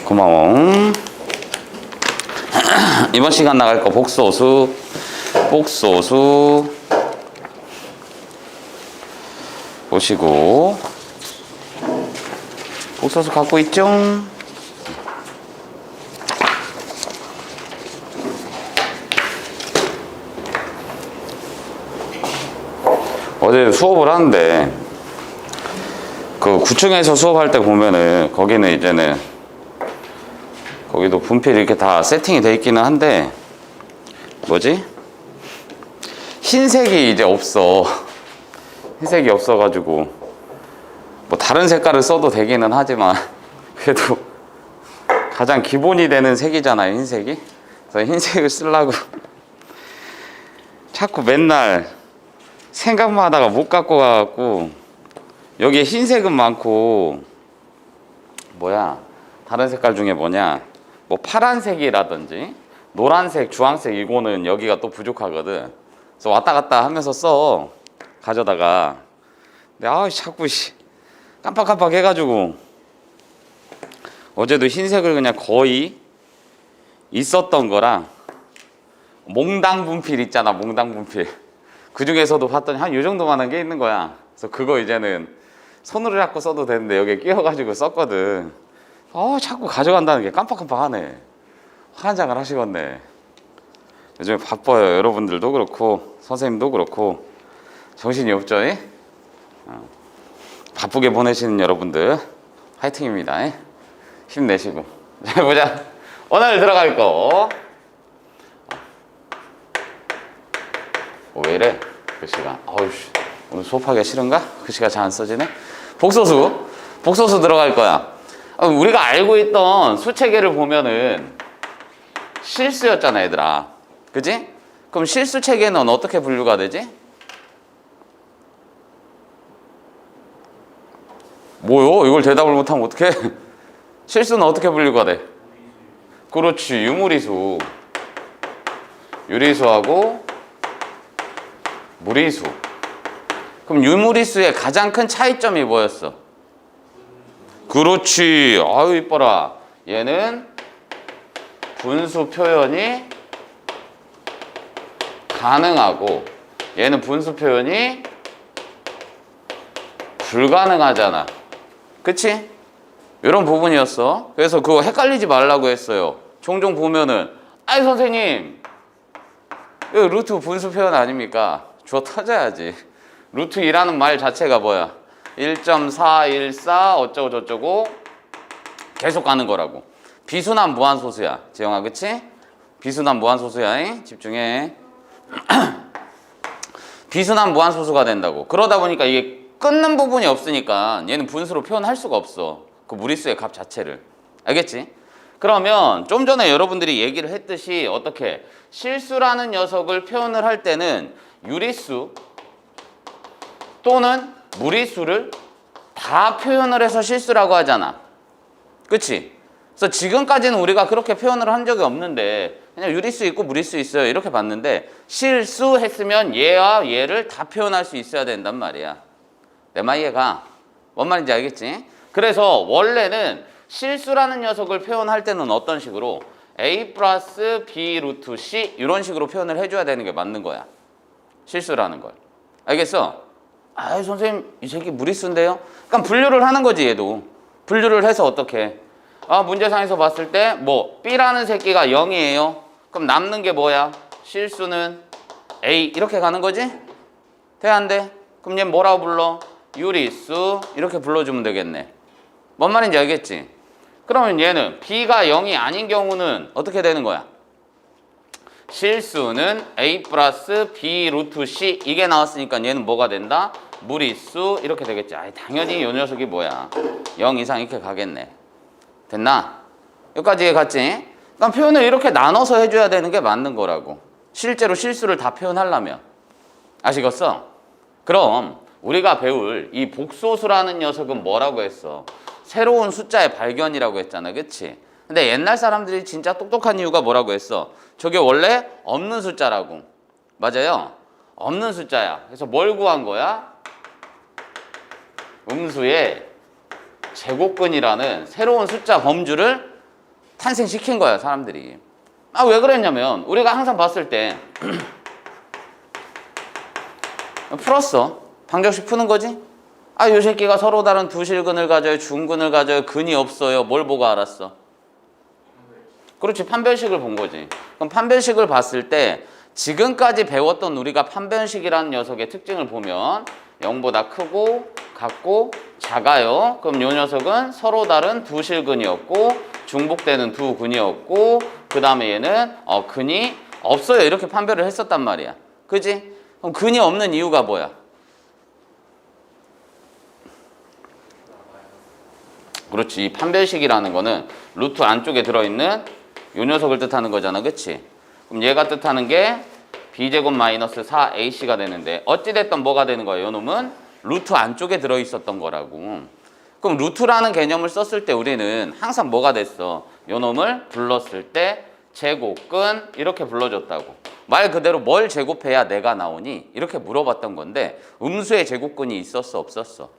고마워. 이번 시간 나갈 거 복소수 보시고 복소수 갖고 있죠? 어제 수업을 하는데 그 9층에서 수업할 때 보면은 거기는 이제는 거기도 분필 이렇게 다 세팅이 돼 있기는 한데 뭐지? 흰색이 이제 없어. 흰색이 없어가지고 뭐 다른 색깔을 써도 되기는 하지만 그래도 가장 기본이 되는 색이잖아요, 흰색이. 그래서 흰색을 쓰려고 자꾸 맨날 생각만 하다가 못 갖고 가갖고 여기에 흰색은 많고 뭐야 다른 색깔 중에 뭐냐 뭐 파란색이라든지 노란색, 주황색 이거는 여기가 또 부족하거든. 그래서 왔다 갔다 하면서 써 가져다가. 근데 자꾸 깜빡깜빡 해가지고 어제도 흰색을 그냥 거의 있었던 거랑 몽당 분필 있잖아, 몽당 분필. 그 중에서도 봤더니 한 요 정도만한 게 있는 거야. 그래서 그거 이제는 손으로 잡고 써도 되는데 여기에 끼워가지고 썼거든. 자꾸 가져간다는 게 깜빡깜빡하네. 환장을 하시겠네. 요즘에 바빠요. 여러분들도 그렇고 선생님도 그렇고 정신이 없죠? 바쁘게 보내시는 여러분들 화이팅입니다. 힘내시고. 자, 보자. 오늘 들어갈 거. 왜 이래? 글씨가. 오늘 수업하기가 싫은가? 글씨가 잘 안 써지네. 복소수 들어갈 거야. 우리가 알고 있던 수체계를 보면은 실수였잖아, 얘들아. 그지? 그럼 실수 체계는 어떻게 분류가 되지? 뭐요? 이걸 대답을 못하면 어떡해? 실수는 어떻게 분류가 돼? 그렇지, 유무리수. 유리수하고 무리수. 그럼 유무리수의 가장 큰 차이점이 뭐였어? 그렇지. 아유 이뻐라. 얘는 분수 표현이 가능하고 얘는 분수 표현이 불가능하잖아. 그치? 이런 부분이었어. 그래서 그거 헷갈리지 말라고 했어요. 종종 보면은 선생님 이거 루트 분수 표현 아닙니까? 주어 터져야지. 루트 2라는 말 자체가 뭐야? 1.414 어쩌고 저쩌고 계속 가는 거라고. 비순환 무한소수야. 재영아, 그치? 비순환 무한소수야. 집중해. 비순환 무한소수가 된다고. 그러다 보니까 이게 끊는 부분이 없으니까 얘는 분수로 표현할 수가 없어. 그 무리수의 값 자체를. 알겠지? 그러면 좀 전에 여러분들이 얘기를 했듯이 어떻게 실수라는 녀석을 표현을 할 때는 유리수 또는 무리수를 다 표현을 해서 실수라고 하잖아. 그치? 그래서 지금까지는 우리가 그렇게 표현을 한 적이 없는데 그냥 유리수 있고 무리수 있어요 이렇게 봤는데 실수했으면 얘와 얘를 다 표현할 수 있어야 된단 말이야. 내 말 이해가? 뭔 말인지 알겠지? 그래서 원래는 실수라는 녀석을 표현할 때는 어떤 식으로 a 플러스 b 루트 c 이런 식으로 표현을 해줘야 되는 게 맞는 거야. 실수라는 걸. 알겠어? 선생님 이 새끼 무리수인데요? 그러니까 분류를 하는 거지. 얘도 분류를 해서 어떻게 문제상에서 봤을 때 뭐 b라는 새끼가 0이에요. 그럼 남는 게 뭐야? 실수는 a 이렇게 가는 거지? 돼 안 돼? 그럼 얘 뭐라고 불러? 유리수 이렇게 불러주면 되겠네. 뭔 말인지 알겠지? 그러면 얘는 b가 0이 아닌 경우는 어떻게 되는 거야? 실수는 a 플러스 b 루트 c 이게 나왔으니까 얘는 뭐가 된다? 무리수 이렇게 되겠지. 당연히 이 녀석이 뭐야? 0 이상 이렇게 가겠네. 됐나? 여기까지 갔지? 그러니까 표현을 이렇게 나눠서 해줘야 되는 게 맞는 거라고. 실제로 실수를 다 표현하려면. 아시겠어? 그럼 우리가 배울 이 복소수라는 녀석은 뭐라고 했어? 새로운 숫자의 발견이라고 했잖아. 그치? 근데 옛날 사람들이 진짜 똑똑한 이유가 뭐라고 했어? 저게 원래 없는 숫자라고. 맞아요? 없는 숫자야. 그래서 뭘 구한 거야? 음수의 제곱근이라는 새로운 숫자 범주를 탄생시킨 거야, 사람들이. 아, 왜 그랬냐면 우리가 항상 봤을 때 풀었어. 방정식 푸는 거지? 아, 요 새끼가 서로 다른 두 실근을 가져요, 중근을 가져요, 근이 없어요. 뭘 보고 알았어? 그렇지, 판별식을 본 거지. 그럼 판별식을 봤을 때 지금까지 배웠던 우리가 판별식이라는 녀석의 특징을 보면 0보다 크고 같고 작아요. 그럼 요 녀석은 서로 다른 두 실근이었고 중복되는 두 근이었고 그 다음에 얘는 근이 없어요. 이렇게 판별을 했었단 말이야. 그지? 그럼 근이 없는 이유가 뭐야? 그렇지. 이 판별식이라는 거는 루트 안쪽에 들어있는 요 녀석을 뜻하는 거잖아. 그치? 그럼 얘가 뜻하는 게 b제곱 마이너스 4ac가 되는데 어찌됐든 뭐가 되는 거야? 요 놈은 루트 안쪽에 들어있었던 거라고. 그럼 루트라는 개념을 썼을 때 우리는 항상 뭐가 됐어? 요 놈을 불렀을 때 제곱근 이렇게 불러줬다고. 말 그대로 뭘 제곱해야 내가 나오니? 이렇게 물어봤던 건데 음수의 제곱근이 있었어? 없었어?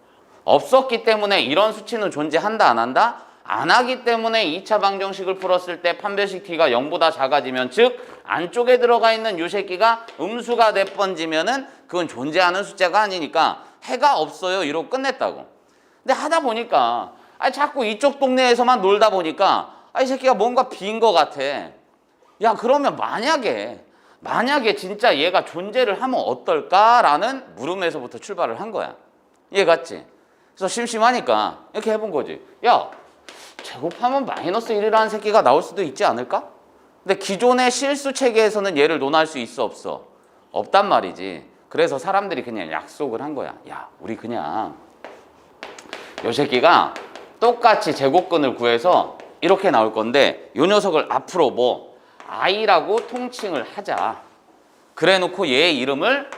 없었기 때문에 이런 수치는 존재한다 안 한다? 안 하기 때문에 2차 방정식을 풀었을 때 판별식 t가 0보다 작아지면 즉 안쪽에 들어가 있는 요 새끼가 음수가 몇 번지면은 그건 존재하는 숫자가 아니니까 해가 없어요 이러고 끝냈다고. 근데 하다 보니까 자꾸 이쪽 동네에서만 놀다 보니까 이 새끼가 뭔가 빈 거 같아. 야, 그러면 만약에 진짜 얘가 존재를 하면 어떨까라는 물음에서부터 출발을 한 거야. 이해 갔지? 그래서 심심하니까 이렇게 해본 거지. 야, 제곱하면 마이너스 1이라는 새끼가 나올 수도 있지 않을까? 근데 기존의 실수 체계에서는 얘를 논할 수 있어 없어? 없단 말이지. 그래서 사람들이 그냥 약속을 한 거야. 야, 우리 그냥 요 새끼가 똑같이 제곱근을 구해서 이렇게 나올 건데 요 녀석을 앞으로 뭐 i라고 통칭을 하자. 그래 놓고 얘의 이름을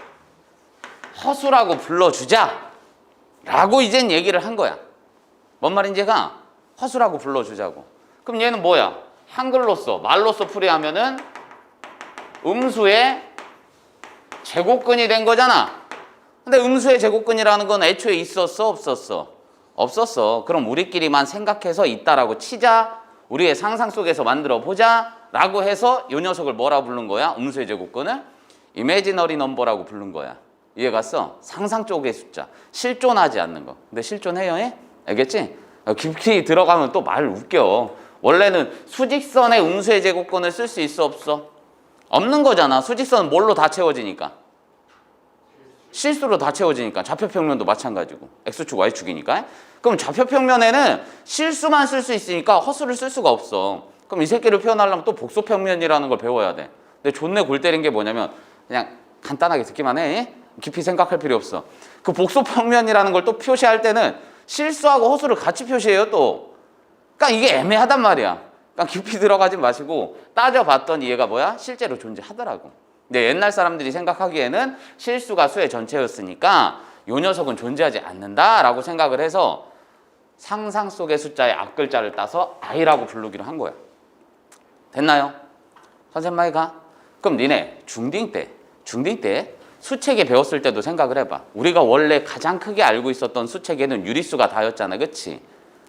허수라고 불러주자 라고 이젠 얘기를 한 거야. 뭔 말인지가 허수라고 불러주자고. 그럼 얘는 뭐야? 한글로서 말로서 풀이하면은 음수의 제곱근이 된 거잖아. 근데 음수의 제곱근이라는 건 애초에 있었어 없었어? 없었어. 그럼 우리끼리만 생각해서 있다라고 치자. 우리의 상상 속에서 만들어 보자 라고 해서 이 녀석을 뭐라고 부른 거야? 음수의 제곱근을 이미지너리 넘버라고 부른 거야. 이해 갔어? 상상 쪽의 숫자. 실존하지 않는 거. 근데 실존해요? 해? 알겠지? 깊이 들어가면 또 말 웃겨. 원래는 수직선의 음수의 제곱근을 쓸 수 있어 없어? 없는 거잖아. 수직선은 뭘로 다 채워지니까? 실수로 다 채워지니까. 좌표평면도 마찬가지고. X축, Y축이니까. 그럼 좌표평면에는 실수만 쓸 수 있으니까 허수를 쓸 수가 없어. 그럼 이 새끼를 표현하려면 또 복소평면이라는 걸 배워야 돼. 근데 존내 골 때린 게 뭐냐면 그냥 간단하게 듣기만 해. 깊이 생각할 필요 없어. 그 복소평면이라는 걸 또 표시할 때는 실수하고 허수를 같이 표시해요 또. 그러니까 이게 애매하단 말이야. 그러니까 깊이 들어가지 마시고 따져봤더니 얘가 뭐야? 실제로 존재하더라고. 근데 옛날 사람들이 생각하기에는 실수가 수의 전체였으니까 요 녀석은 존재하지 않는다라고 생각을 해서 상상 속의 숫자의 앞글자를 따서 i라고 부르기로 한 거야. 됐나요? 선생님 많이 가? 그럼 니네 중딩 때 수체계 배웠을 때도 생각을 해봐. 우리가 원래 가장 크게 알고 있었던 수체계는 유리수가 다였잖아. 그치?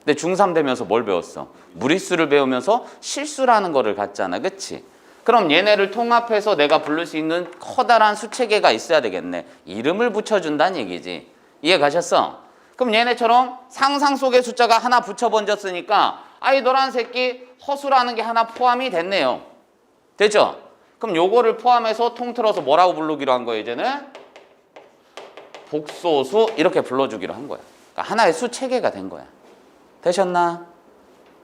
근데 중3 되면서 뭘 배웠어? 무리수를 배우면서 실수라는 거를 갖잖아. 그치? 그럼 얘네를 통합해서 내가 부를 수 있는 커다란 수체계가 있어야 되겠네. 이름을 붙여준다는 얘기지. 이해 가셨어? 그럼 얘네처럼 상상 속의 숫자가 하나 붙여 번졌으니까 이 노란 새끼 허수라는 게 하나 포함이 됐네요. 됐죠? 그럼 요거를 포함해서 통틀어서 뭐라고 부르기로 한 거예요, 이제는? 복소수 이렇게 불러주기로 한 거야. 그러니까 하나의 수체계가 된 거야. 되셨나?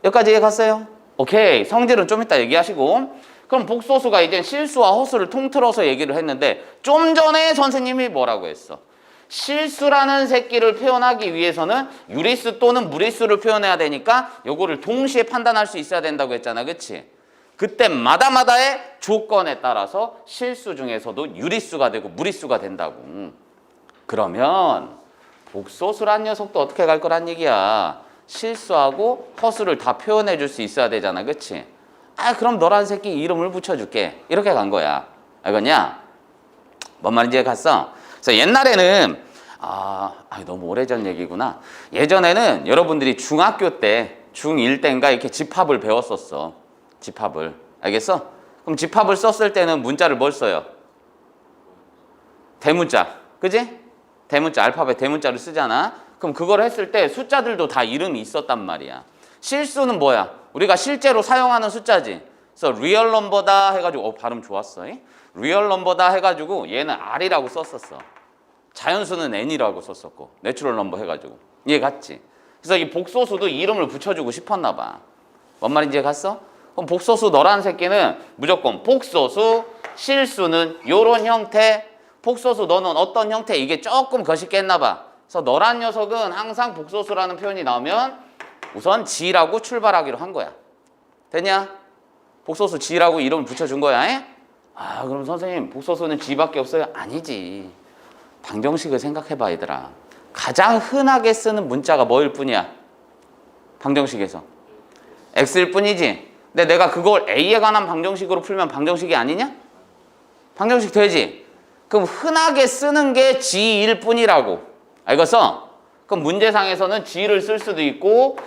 여기까지 이해 갔어요? 오케이. 성질은 좀 이따 얘기하시고. 그럼 복소수가 이제 실수와 허수를 통틀어서 얘기를 했는데 좀 전에 선생님이 뭐라고 했어? 실수라는 새끼를 표현하기 위해서는 유리수 또는 무리수를 표현해야 되니까 요거를 동시에 판단할 수 있어야 된다고 했잖아. 그치? 그때마다의 조건에 따라서 실수 중에서도 유리수가 되고 무리수가 된다고. 그러면 복소수란 녀석도 어떻게 갈 거란 얘기야. 실수하고 허수를 다 표현해 줄 수 있어야 되잖아. 그치? 그럼 너란 새끼 이름을 붙여줄게. 이렇게 간 거야. 알겠냐? 뭔 말인지 갔어? 그래서 옛날에는 너무 오래전 얘기구나. 예전에는 여러분들이 중학교 때 중1 때인가 이렇게 집합을 배웠었어. 집합을. 알겠어? 그럼 집합을 썼을 때는 문자를 뭘 써요? 대문자. 그지? 대문자, 알파벳 대문자를 쓰잖아. 그럼 그걸 했을 때 숫자들도 다 이름이 있었단 말이야. 실수는 뭐야? 우리가 실제로 사용하는 숫자지. 그래서 real number다 해가지고 발음 좋았어. real number다 해가지고 얘는 R이라고 썼었어. 자연수는 N이라고 썼었고 내추럴 넘버 해가지고 이해 갔지? 그래서 이 복소수도 이름을 붙여주고 싶었나 봐. 뭔 말인지 이해 갔어? 그럼 복소수 너라는 새끼는 무조건 복소수, 실수는 요런 형태, 복소수 너는 어떤 형태, 이게 조금 거시기 했나 봐. 그래서 너란 녀석은 항상 복소수라는 표현이 나오면 우선 지라고 출발하기로 한 거야. 됐냐? 복소수 지라고 이름을 붙여준 거야. 에? 아, 그럼 선생님 복소수는 지밖에 없어요? 아니지. 방정식을 생각해봐 얘들아. 가장 흔하게 쓰는 문자가 뭐일 뿐이야? 방정식에서 x일 뿐이지. 근데 내가 그걸 a에 관한 방정식으로 풀면 방정식이 아니냐? 방정식 되지? 그럼 흔하게 쓰는 게 g일 뿐이라고. 알겠어? 그럼 문제상에서는 g를 쓸 수도 있고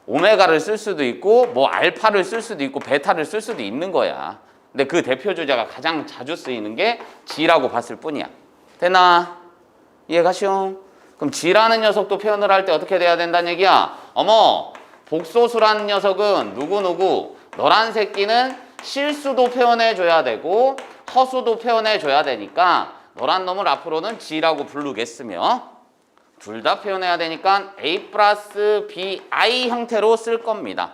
오메가를 쓸 수도 있고 뭐 알파를 쓸 수도 있고 베타를 쓸 수도 있는 거야. 근데 그 대표 주자가 가장 자주 쓰이는 게 g라고 봤을 뿐이야. 됐나? 이해가시오? 그럼 g라는 녀석도 표현을 할 때 어떻게 돼야 된다는 얘기야? 어머, 복소수라는 녀석은 누구누구, 너란 새끼는 실수도 표현해줘야 되고 허수도 표현해줘야 되니까 너란 놈을 앞으로는 g라고 부르겠으며 둘 다 표현해야 되니까 a 플러스 bi 형태로 쓸 겁니다.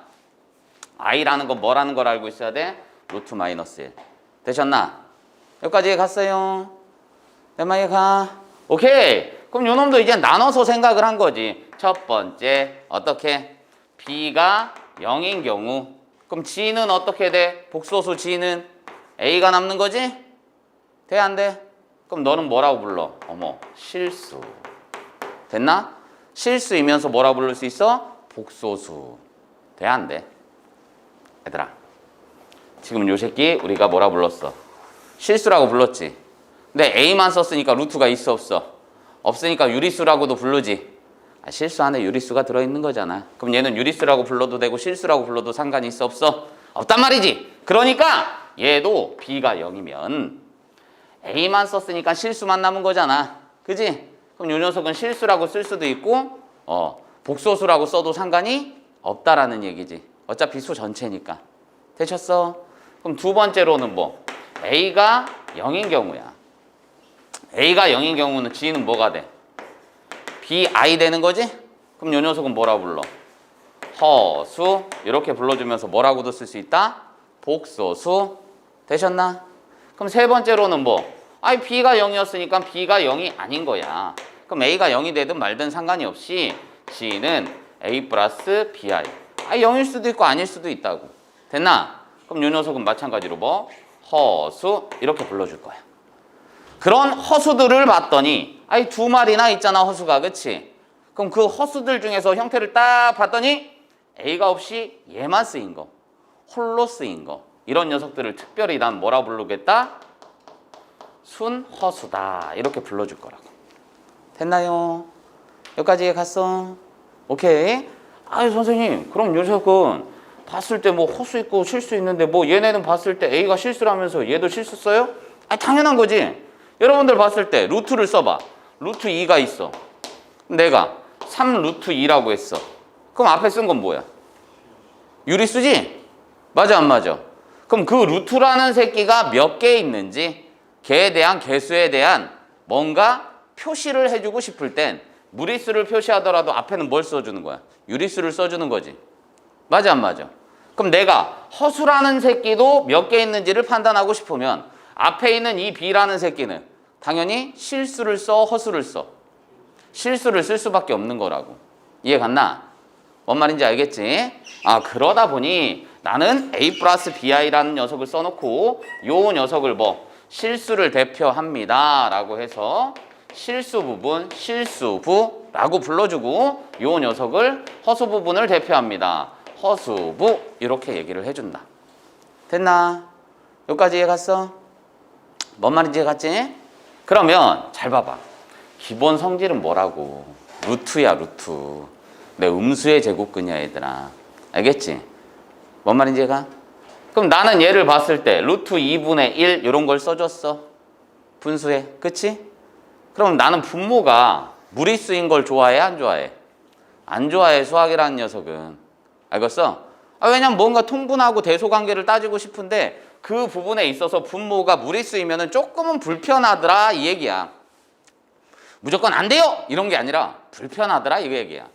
i라는 건 뭐라는 걸 알고 있어야 돼? 루트 마이너스 1. 되셨나? 여기까지 갔어요. 내 말이 가. 오케이. 그럼 요 놈도 이제 나눠서 생각을 한 거지. 첫 번째 어떻게? b가 0인 경우 그럼 g는 어떻게 돼? 복소수 g는 a가 남는 거지? 돼 안 돼? 그럼 너는 뭐라고 불러? 어머, 실수. 됐나? 실수이면서 뭐라고 부를 수 있어? 복소수. 돼 안 돼? 얘들아, 지금 요 새끼 우리가 뭐라 불렀어? 실수라고 불렀지. 근데 a만 썼으니까 루트가 있어 없어? 없으니까 유리수라고도 부르지. 실수 안에 유리수가 들어있는 거잖아. 그럼 얘는 유리수라고 불러도 되고 실수라고 불러도 상관이 있어 없어? 없단 말이지. 그러니까 얘도 b가 0이면 a만 썼으니까 실수만 남은 거잖아. 그지? 그럼 요 녀석은 실수라고 쓸 수도 있고 복소수라고 써도 상관이 없다라는 얘기지. 어차피 수 전체니까. 되셨어? 그럼 두 번째로는 뭐? a가 0인 경우야. a가 0인 경우는 g는 뭐가 돼? bi 되는 거지? 그럼 요 녀석은 뭐라고 불러? 허수. 이렇게 불러주면서 뭐라고도 쓸 수 있다? 복소수. 되셨나? 그럼 세 번째로는 뭐? 아니 b가 0이었으니까 b가 0이 아닌 거야. 그럼 a가 0이 되든 말든 상관이 없이 g는 a 플러스 bi. 0일 수도 있고 아닐 수도 있다고. 됐나? 그럼 요 녀석은 마찬가지로 뭐? 허수. 이렇게 불러줄 거야. 그런 허수들을 봤더니 두 마리나 있잖아 허수가. 그치? 그럼 그 허수들 중에서 형태를 딱 봤더니 a가 없이 얘만 쓰인 거, 홀로 쓰인 거, 이런 녀석들을 특별히 난 뭐라 부르겠다? 순허수다. 이렇게 불러줄 거라고. 됐나요? 여기까지 갔어? 오케이. 선생님, 그럼 요 녀석은 봤을 때 뭐 허수 있고 실수 있는데 뭐 얘네는 봤을 때 a가 실수라면서 얘도 실수 써요? 당연한 거지. 여러분들 봤을 때 루트를 써봐. 루트 2가 있어. 내가 3 루트 2라고 했어. 그럼 앞에 쓴 건 뭐야? 유리수지? 맞아 안 맞아? 그럼 그 루트라는 새끼가 몇 개 있는지 걔에 대한 개수에 대한 뭔가 표시를 해주고 싶을 땐 무리수를 표시하더라도 앞에는 뭘 써주는 거야? 유리수를 써주는 거지. 맞아 안 맞아? 그럼 내가 허수라는 새끼도 몇 개 있는지를 판단하고 싶으면 앞에 있는 이 b라는 새끼는 당연히 실수를 써, 허수를 써? 실수를 쓸 수밖에 없는 거라고. 이해 갔나? 뭔 말인지 알겠지? 그러다 보니 나는 a 플러스 bi라는 녀석을 써놓고 요 녀석을 뭐 실수를 대표합니다 라고 해서 실수 부분, 실수부라고 불러주고 요 녀석을 허수 부분을 대표합니다. 허수부. 이렇게 얘기를 해준다. 됐나? 여기까지 이해 갔어? 뭔 말인지 이해 갔지? 그러면 잘 봐봐. 기본 성질은 뭐라고? 루트야 루트. 내 음수의 제곱근이야 얘들아. 알겠지? 뭔 말인지 이해가? 그럼 나는 얘를 봤을 때 루트 2분의 1 이런 걸 써줬어. 분수에. 그치? 그럼 나는 분모가 무리수인 걸 좋아해? 안 좋아해? 안 좋아해. 수학이라는 녀석은. 알겠어? 왜냐면 뭔가 통분하고 대소관계를 따지고 싶은데 그 부분에 있어서 분모가 무리수이면 조금은 불편하더라 이 얘기야. 무조건 안 돼요! 이런 게 아니라 불편하더라 이 얘기야.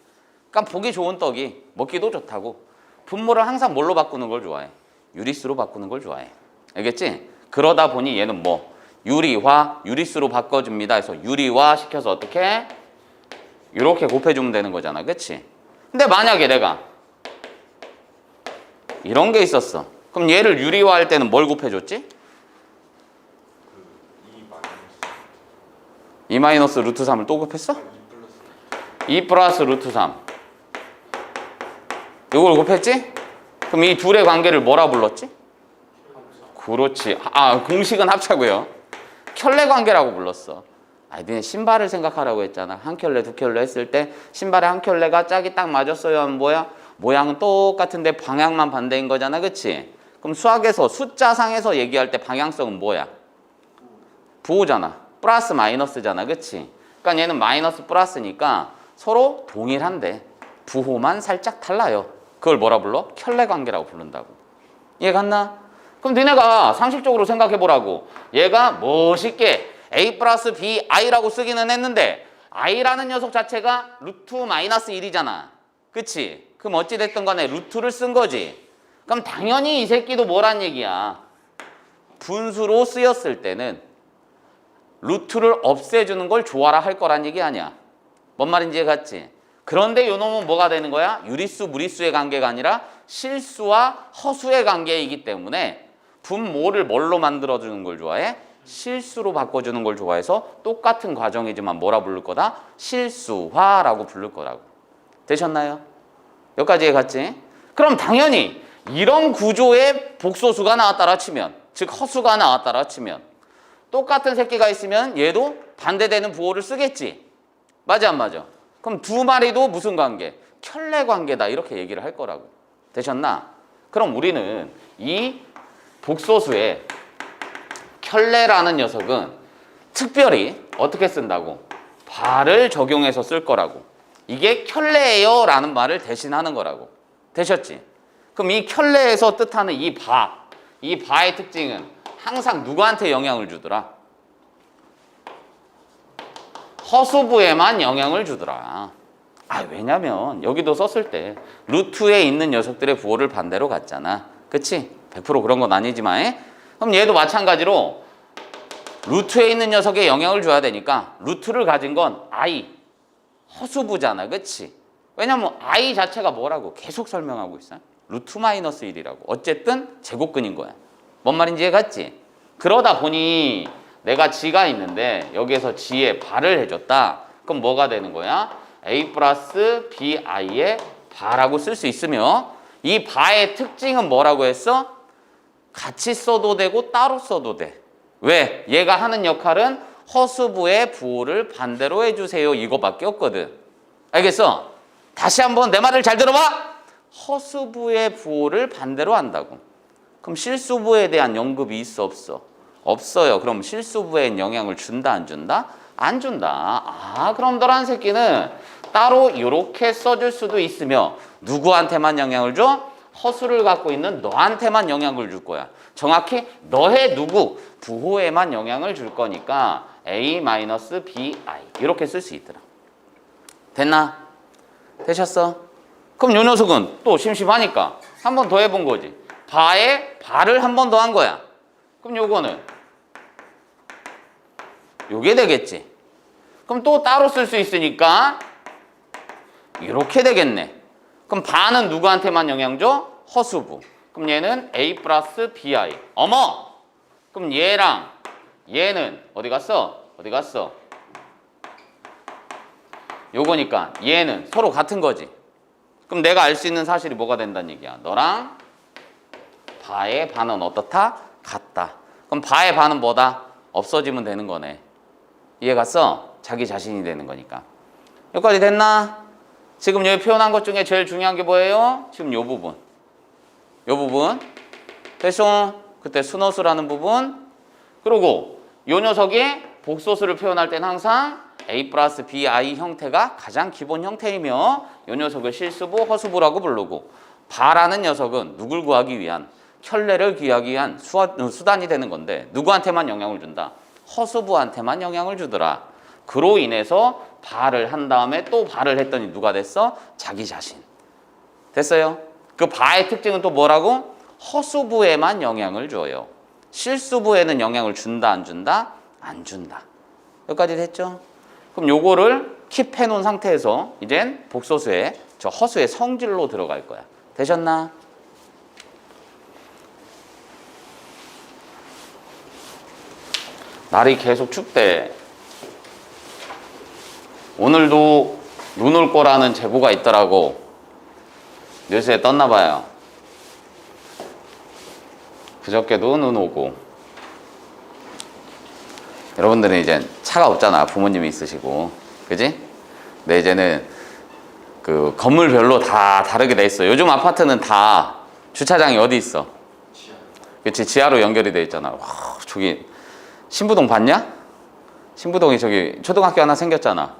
그러니까 보기 좋은 떡이 먹기도 좋다고. 분모를 항상 뭘로 바꾸는 걸 좋아해? 유리수로 바꾸는 걸 좋아해. 알겠지? 그러다 보니 얘는 뭐 유리화, 유리수로 바꿔줍니다 해서 유리화 시켜서 어떻게? 이렇게 곱해주면 되는 거잖아. 그치? 근데 만약에 내가 이런 게 있었어. 그럼 얘를 유리화할 때는 뭘 곱해줬지? 2 마이너스 루트 3을 또 곱했어? 2 플러스 루트 3 이걸 곱했지? 그럼 이 둘의 관계를 뭐라 불렀지? 그렇지. 공식은 합차고요. 켤레 관계라고 불렀어. 니네 신발을 생각하라고 했잖아. 한 켤레, 두 켤레 했을 때 신발에 한 켤레가 짝이 딱 맞았어요 하면 뭐야? 모양은 똑같은데 방향만 반대인 거잖아. 그치? 그럼 수학에서 숫자상에서 얘기할 때 방향성은 뭐야? 부호잖아. 플러스 마이너스잖아. 그치? 그러니까 얘는 마이너스 플러스니까 서로 동일한데 부호만 살짝 달라요. 그걸 뭐라 불러? 켤레 관계라고 부른다고. 이해 갔나? 그럼 니네가 상식적으로 생각해 보라고. 얘가 멋있게 a 플러스 b i라고 쓰기는 했는데 i라는 녀석 자체가 루트 마이너스 1이잖아. 그치? 그럼 어찌됐든 간에 루트를 쓴 거지. 그럼 당연히 이 새끼도 뭐란 얘기야. 분수로 쓰였을 때는 루트를 없애주는 걸 좋아라 할 거란 얘기 아니야. 뭔 말인지 이해갔지? 그런데 요 놈은 뭐가 되는 거야? 유리수, 무리수의 관계가 아니라 실수와 허수의 관계이기 때문에 분모를 뭘로 만들어주는 걸 좋아해? 실수로 바꿔주는 걸 좋아해서 똑같은 과정이지만 뭐라 부를 거다? 실수화라고 부를 거라고. 되셨나요? 여기까지 이해갔지? 그럼 당연히 이런 구조의 복소수가 나왔다라 치면, 즉 허수가 나왔다라 치면 똑같은 새끼가 있으면 얘도 반대되는 부호를 쓰겠지. 맞아 안 맞아? 그럼 두 마리도 무슨 관계? 켤레 관계다 이렇게 얘기를 할 거라고. 되셨나? 그럼 우리는 이 복소수의 켤레라는 녀석은 특별히 어떻게 쓴다고? 바를 적용해서 쓸 거라고. 이게 켤레예요 라는 말을 대신하는 거라고. 되셨지? 그럼 이 켤레에서 뜻하는 이 바의 특징은 항상 누구한테 영향을 주더라? 허수부에만 영향을 주더라. 왜냐면 여기도 썼을 때 루트에 있는 녀석들의 부호를 반대로 갔잖아. 그치? 100% 그런 건 아니지만 그럼 얘도 마찬가지로 루트에 있는 녀석에 영향을 줘야 되니까 루트를 가진 건 i 허수부잖아. 그치? 왜냐면 i 자체가 뭐라고 계속 설명하고 있어. 루트 마이너스 1이라고. 어쨌든 제곱근인 거야. 뭔 말인지 이해갔지? 그러다 보니 내가 g가 있는데 여기에서 g에 바를 해줬다. 그럼 뭐가 되는 거야? a 플러스 bi의 바라고 쓸 수 있으며 이 바의 특징은 뭐라고 했어? 같이 써도 되고 따로 써도 돼. 왜? 얘가 하는 역할은 허수부의 부호를 반대로 해주세요 이거밖에 없거든. 알겠어? 다시 한번 내 말을 잘 들어봐. 허수부의 부호를 반대로 한다고. 그럼 실수부에 대한 연급이 있어 없어? 없어요. 그럼 실수부에 영향을 준다 안 준다? 안 준다. 그럼 너란 새끼는 따로 이렇게 써줄 수도 있으며 누구한테만 영향을 줘? 허수를 갖고 있는 너한테만 영향을 줄 거야. 정확히 너의 누구 부호에만 영향을 줄 거니까 a-bi 이렇게 쓸 수 있더라. 됐나? 되셨어? 그럼 요 녀석은 또 심심하니까 한 번 더 해본 거지. 바에 바를 한 번 더 한 거야. 그럼 요거는 요게 되겠지. 그럼 또 따로 쓸 수 있으니까 이렇게 되겠네. 그럼 바는 누구한테만 영향 줘? 허수부. 그럼 얘는 a 플러스 bi. 어머! 그럼 얘랑 얘는 어디 갔어? 어디 갔어? 요거니까 얘는 서로 같은 거지. 그럼 내가 알 수 있는 사실이 뭐가 된다는 얘기야? 너랑 바의 바는 어떻다? 같다. 그럼 바의 바는 뭐다? 없어지면 되는 거네. 이해 갔어? 자기 자신이 되는 거니까. 여기까지 됐나? 지금 여기 표현한 것 중에 제일 중요한 게 뭐예요? 지금 요 부분. 요 부분. 됐어? 그때 순호수라는 부분. 그리고 요 녀석이 복소수를 표현할 때는 항상 A 플러스 BI 형태가 가장 기본 형태이며 요 녀석을 실수부, 허수부라고 부르고 바라는 녀석은 누굴 구하기 위한 켤레를 구하기 위한 수단이 되는 건데 누구한테만 영향을 준다? 허수부한테만 영향을 주더라. 그로 인해서 바를 한 다음에 또 바를 했더니 누가 됐어? 자기 자신. 됐어요? 그 바의 특징은 또 뭐라고? 허수부에만 영향을 줘요. 실수부에는 영향을 준다, 안 준다? 안 준다. 여기까지 됐죠? 그럼 요거를 킵해 놓은 상태에서 이젠 복소수의 저 허수의 성질로 들어갈 거야. 되셨나? 날이 계속 춥대. 오늘도 눈 올 거라는 제보가 있더라고. 뉴스에 떴나 봐요. 그저께도 눈 오고. 여러분들은 이제 차가 없잖아. 부모님이 있으시고. 그지? 근데 이제는 그 건물별로 다 다르게 돼 있어. 요즘 아파트는 다 주차장이 어디 있어? 그치? 지하로 연결이 돼 있잖아. 와, 저기 신부동 봤냐? 신부동이 저기 초등학교 하나 생겼잖아.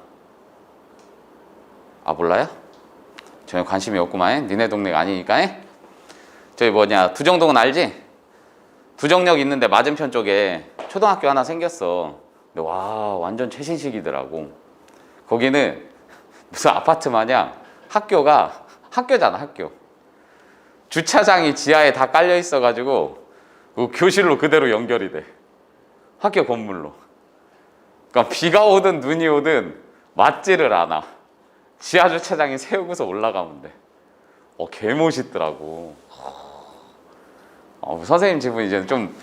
아, 몰라요? 전혀 관심이 없구만. 니네 동네가 아니니까. 저기 뭐냐, 두정동은 알지? 두정역 있는데 맞은편 쪽에 초등학교 하나 생겼어. 근데 와, 완전 최신식이더라고. 거기는 무슨 아파트 마냥 학교잖아, 학교. 주차장이 지하에 다 깔려 있어가지고 그 교실로 그대로 연결이 돼. 학교 건물로. 그러니까 비가 오든 눈이 오든 맞지를 않아. 지하 주차장에 세우고서 올라가면 돼. 개 멋있더라고. 선생님 집은 이제 좀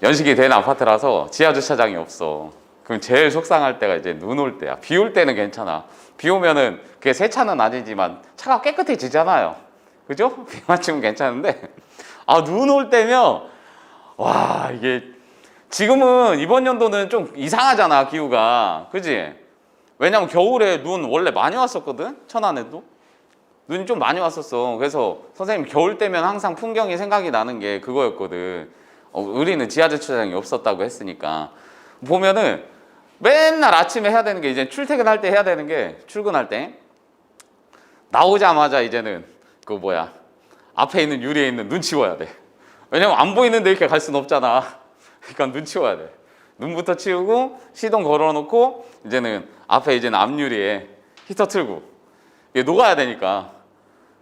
연식이 된 아파트라서 지하 주차장이 없어. 그럼 제일 속상할 때가 이제 눈 올 때야. 비 올 때는 괜찮아. 비 오면은 그게 새 차는 아니지만 차가 깨끗해지잖아요. 그죠? 비 맞추면 괜찮은데 눈 올 때면 와, 이게 지금은 이번 연도는 좀 이상하잖아, 기후가. 그지? 왜냐면 겨울에 눈 원래 많이 왔었거든? 천안에도. 눈이 좀 많이 왔었어. 그래서 선생님 겨울 때면 항상 풍경이 생각이 나는 게 그거였거든. 우리는 지하 주차장이 없었다고 했으니까. 보면은 맨날 아침에 해야 되는 게 이제 출퇴근할 때 해야 되는 게 출근할 때 나오자마자 이제는 그 뭐야 앞에 있는 유리에 있는 눈 치워야 돼. 왜냐면 안 보이는데 이렇게 갈 수는 없잖아. 그러니까 눈 치워야 돼. 눈부터 치우고 시동 걸어놓고 이제는 앞에 이제는 앞유리에 히터 틀고 이게 녹아야 되니까.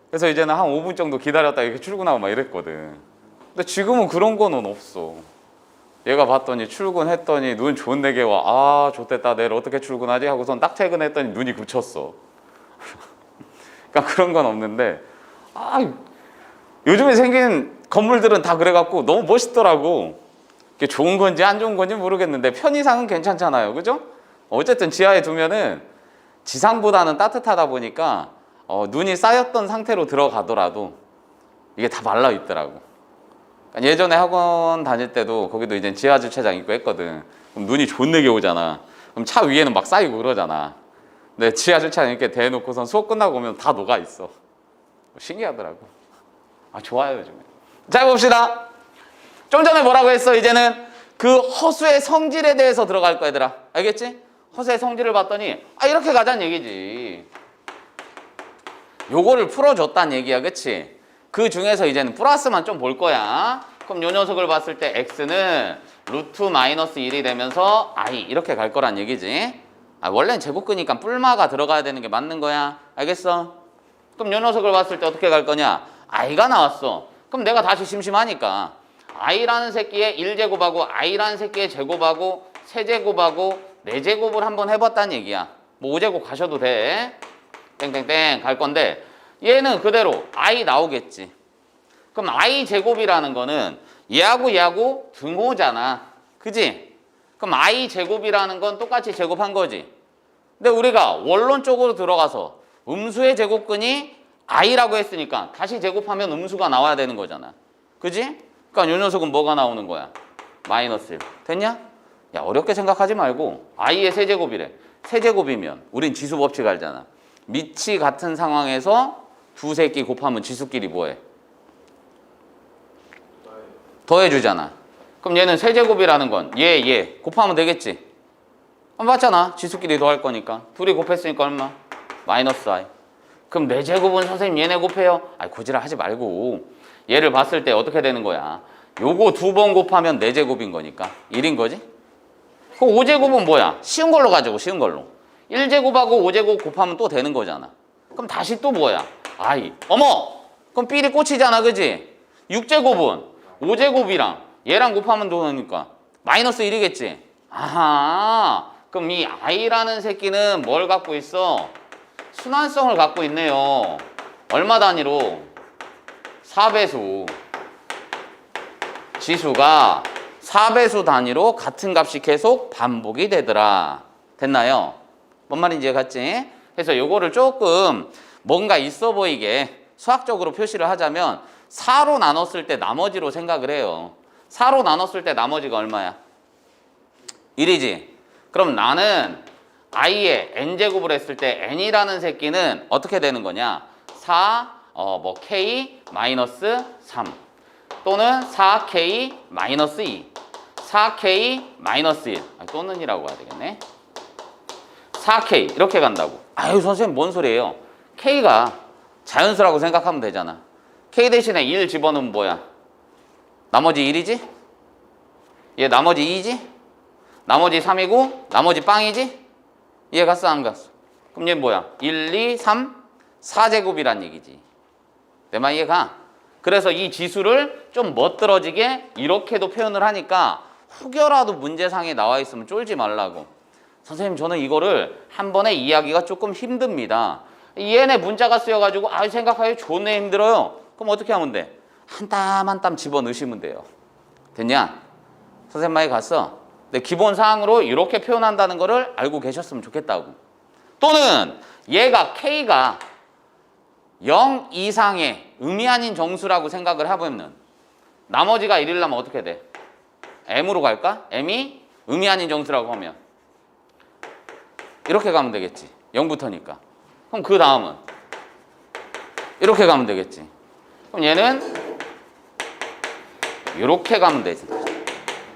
그래서 이제는 한 5분 정도 기다렸다 이렇게 출근하고 막 이랬거든. 근데 지금은 그런 거는 없어. 얘가 봤더니 출근했더니 눈 존내게 와. 아, 좋댔다. 내일 어떻게 출근하지? 하고선 딱 퇴근했더니 눈이 굳혔어. 그러니까 그런 건 없는데 요즘에 생긴 건물들은 다 그래갖고 너무 멋있더라고. 이게 좋은 건지 안 좋은 건지 모르겠는데 편의상은 괜찮잖아요. 그죠? 어쨌든 지하에 두면은 지상보다는 따뜻하다 보니까 눈이 쌓였던 상태로 들어가더라도 이게 다 말라 있더라고. 그러니까 예전에 학원 다닐 때도 거기도 이제 지하 주차장 있고 했거든. 그럼 눈이 존내게 오잖아. 그럼 차 위에는 막 쌓이고 그러잖아. 근데 지하 주차장 이렇게 대놓고선 수업 끝나고 오면 다 녹아 있어. 신기하더라고. 좋아요, 요즘에. 자, 봅시다. 좀 전에 뭐라고 했어? 이제는 그 허수의 성질에 대해서 들어갈 거야, 얘들아. 알겠지? 허수의 성질을 봤더니 이렇게 가자는 얘기지. 요거를 풀어줬다는 얘기야, 그치? 그 중에서 이제는 플러스만 좀 볼 거야. 그럼 요 녀석을 봤을 때 x는 루트 마이너스 1이 되면서 i 이렇게 갈 거란 얘기지. 원래는 제곱근이니까 뿔마가 들어가야 되는 게 맞는 거야. 알겠어? 그럼 요 녀석을 봤을 때 어떻게 갈 거냐? i가 나왔어. 그럼 내가 다시 심심하니까 i라는 새끼의 1제곱하고 i라는 새끼의 제곱하고 세제곱하고 4제곱을 한번 해봤다는 얘기야. 뭐 5제곱 가셔도 돼. 땡땡땡 갈 건데 얘는 그대로 i 나오겠지. 그럼 i 제곱이라는 거는 얘하고 등호잖아. 그지? 그럼 i 제곱이라는 건 똑같이 제곱한 거지. 근데 우리가 원론적으로 들어가서 음수의 제곱근이 i라고 했으니까 다시 제곱하면 음수가 나와야 되는 거잖아. 그지? 그러니까 요 녀석은 뭐가 나오는 거야? 마이너스 1. 됐냐? 야, 어렵게 생각하지 말고 i의 세제곱이래. 세제곱이면 우린 지수 법칙 알잖아. 밑이 같은 상황에서 두 새끼 곱하면 지수끼리 뭐해? 더해주잖아. 그럼 얘는 세제곱이라는 건 얘 곱하면 되겠지. 맞잖아. 지수끼리 더할 거니까. 둘이 곱했으니까 얼마? 마이너스 i. 그럼 4제곱은 선생님 얘네 곱해요. 아이 고지랄 하지 말고 얘를 봤을 때 어떻게 되는 거야? 요거 2번 곱하면 4제곱인 거니까 1인 거지? 그 5제곱은 뭐야? 쉬운 걸로 가지고 쉬운 걸로 1제곱하고 5제곱 곱하면 또 되는 거잖아. 그럼 다시 또 뭐야? i. 어머! 그럼 삘이 꽂히잖아, 그지? 6제곱은 5제곱이랑 얘랑 곱하면 되니까 마이너스 1이겠지? 아하, 그럼 이 i라는 새끼는 뭘 갖고 있어? 순환성을 갖고 있네요. 얼마 단위로? 4배수. 지수가 4배수 단위로 같은 값이 계속 반복이 되더라. 됐나요? 뭔 말인지 갔지? 그래서 요거를 조금 뭔가 있어 보이게 수학적으로 표시를 하자면 4로 나눴을 때 나머지로 생각을 해요. 4로 나눴을 때 나머지가 얼마야? 1이지. 그럼 나는 i에 n제곱을 했을 때 n이라는 새끼는 어떻게 되는 거냐? 4, k 마이너스 3 또는 4k 마이너스 2 4k 마이너스 1 또는이라고 해야 되겠네. 4k 이렇게 간다고. 아유 선생님 뭔 소리예요? k가 자연수라고 생각하면 되잖아. k 대신에 1 집어넣으면 뭐야? 나머지 1이지? 얘 나머지 2지? 나머지 3이고 나머지 빵이지? 얘 갔어 안 갔어? 그럼 얘 뭐야? 1, 2, 3, 4제곱이란 얘기지. 내 말 이해가? 그래서 이 지수를 좀 멋들어지게 이렇게도 표현을 하니까 혹여라도 문제상에 나와 있으면 쫄지 말라고. 선생님 저는 이거를 한 번에 이해하기가 조금 힘듭니다. 얘네 문자가 쓰여가지고 생각하기 존나 힘들어요. 그럼 어떻게 하면 돼? 한 땀 한 땀 집어넣으시면 돼요. 됐냐? 선생님 말이 갔어. 근데 기본 사항으로 이렇게 표현한다는 거를 알고 계셨으면 좋겠다고. 또는 얘가 K가 0 이상의 의미 아닌 정수라고 생각을 해보면 나머지가 1이려면 어떻게 돼? M으로 갈까? M이 의미 아닌 정수라고 하면 이렇게 가면 되겠지. 0부터니까. 그럼 그 다음은 이렇게 가면 되겠지. 그럼 얘는 이렇게 가면 되지.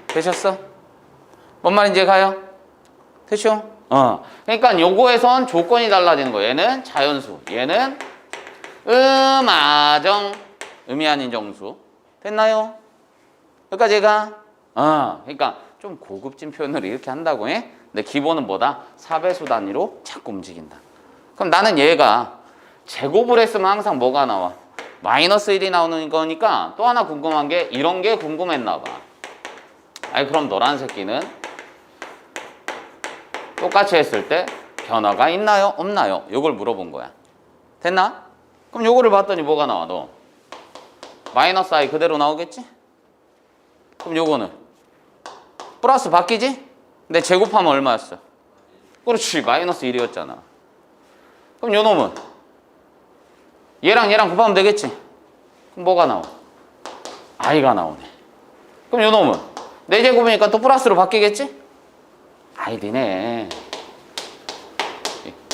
되셨어? 뭔 말인지 가요? 됐죠? 그러니까 요거에선 조건이 달라지는 거예요. 얘는 자연수, 얘는 음아정, 의미 아닌 정수. 됐나요? 여기까지 얘가? 그러니까 좀 고급진 표현을 이렇게 한다고 해? 근데 기본은 뭐다? 4배수 단위로 자꾸 움직인다. 그럼 나는 얘가 제곱을 했으면 항상 뭐가 나와? 마이너스 1이 나오는 거니까 또 하나 궁금한 게 이런 게 궁금했나 봐. 그럼 너란 새끼는 똑같이 했을 때 변화가 있나요? 없나요? 이걸 물어본 거야. 됐나? 그럼 요거를 봤더니 뭐가 나와 너? 마이너스 i 그대로 나오겠지? 그럼 요거는 플러스 바뀌지? 근데 제곱하면 얼마였어? 그렇지 마이너스 1이었잖아. 그럼 요 놈은 얘랑 곱하면 되겠지? 그럼 뭐가 나와? i가 나오네. 그럼 요 놈은 4제곱이니까 또 플러스로 바뀌겠지? 니네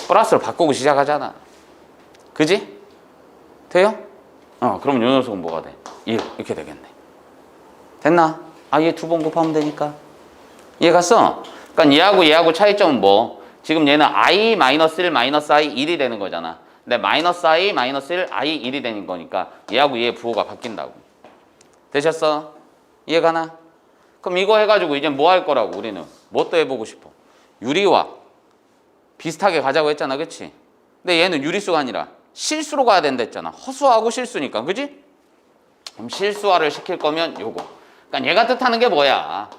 플러스로 바꾸고 시작하잖아. 그지? 돼요? 그럼 요 녀석은 뭐가 돼? 1 이렇게 되겠네. 됐나? 얘 2번 곱하면 되니까. 이해 갔어? 그러니까 얘하고 차이점은 뭐? 지금 얘는 i 마이너스 1 마이너스 i 1이 되는 거잖아. 근데 마이너스 i 마이너스 1 i 1이 되는 거니까 얘하고 얘의 부호가 바뀐다고. 되셨어? 이해 가나? 그럼 이거 해가지고 이제 뭐 할 거라고 우리는? 뭐 또 해보고 싶어? 유리와 비슷하게 가자고 했잖아, 그치? 근데 얘는 유리수가 아니라 실수로 가야 된다 했잖아. 허수하고 실수니까, 그지? 그럼 실수화를 시킬 거면 요거. 그러니까 얘가 뜻하는 게 뭐야?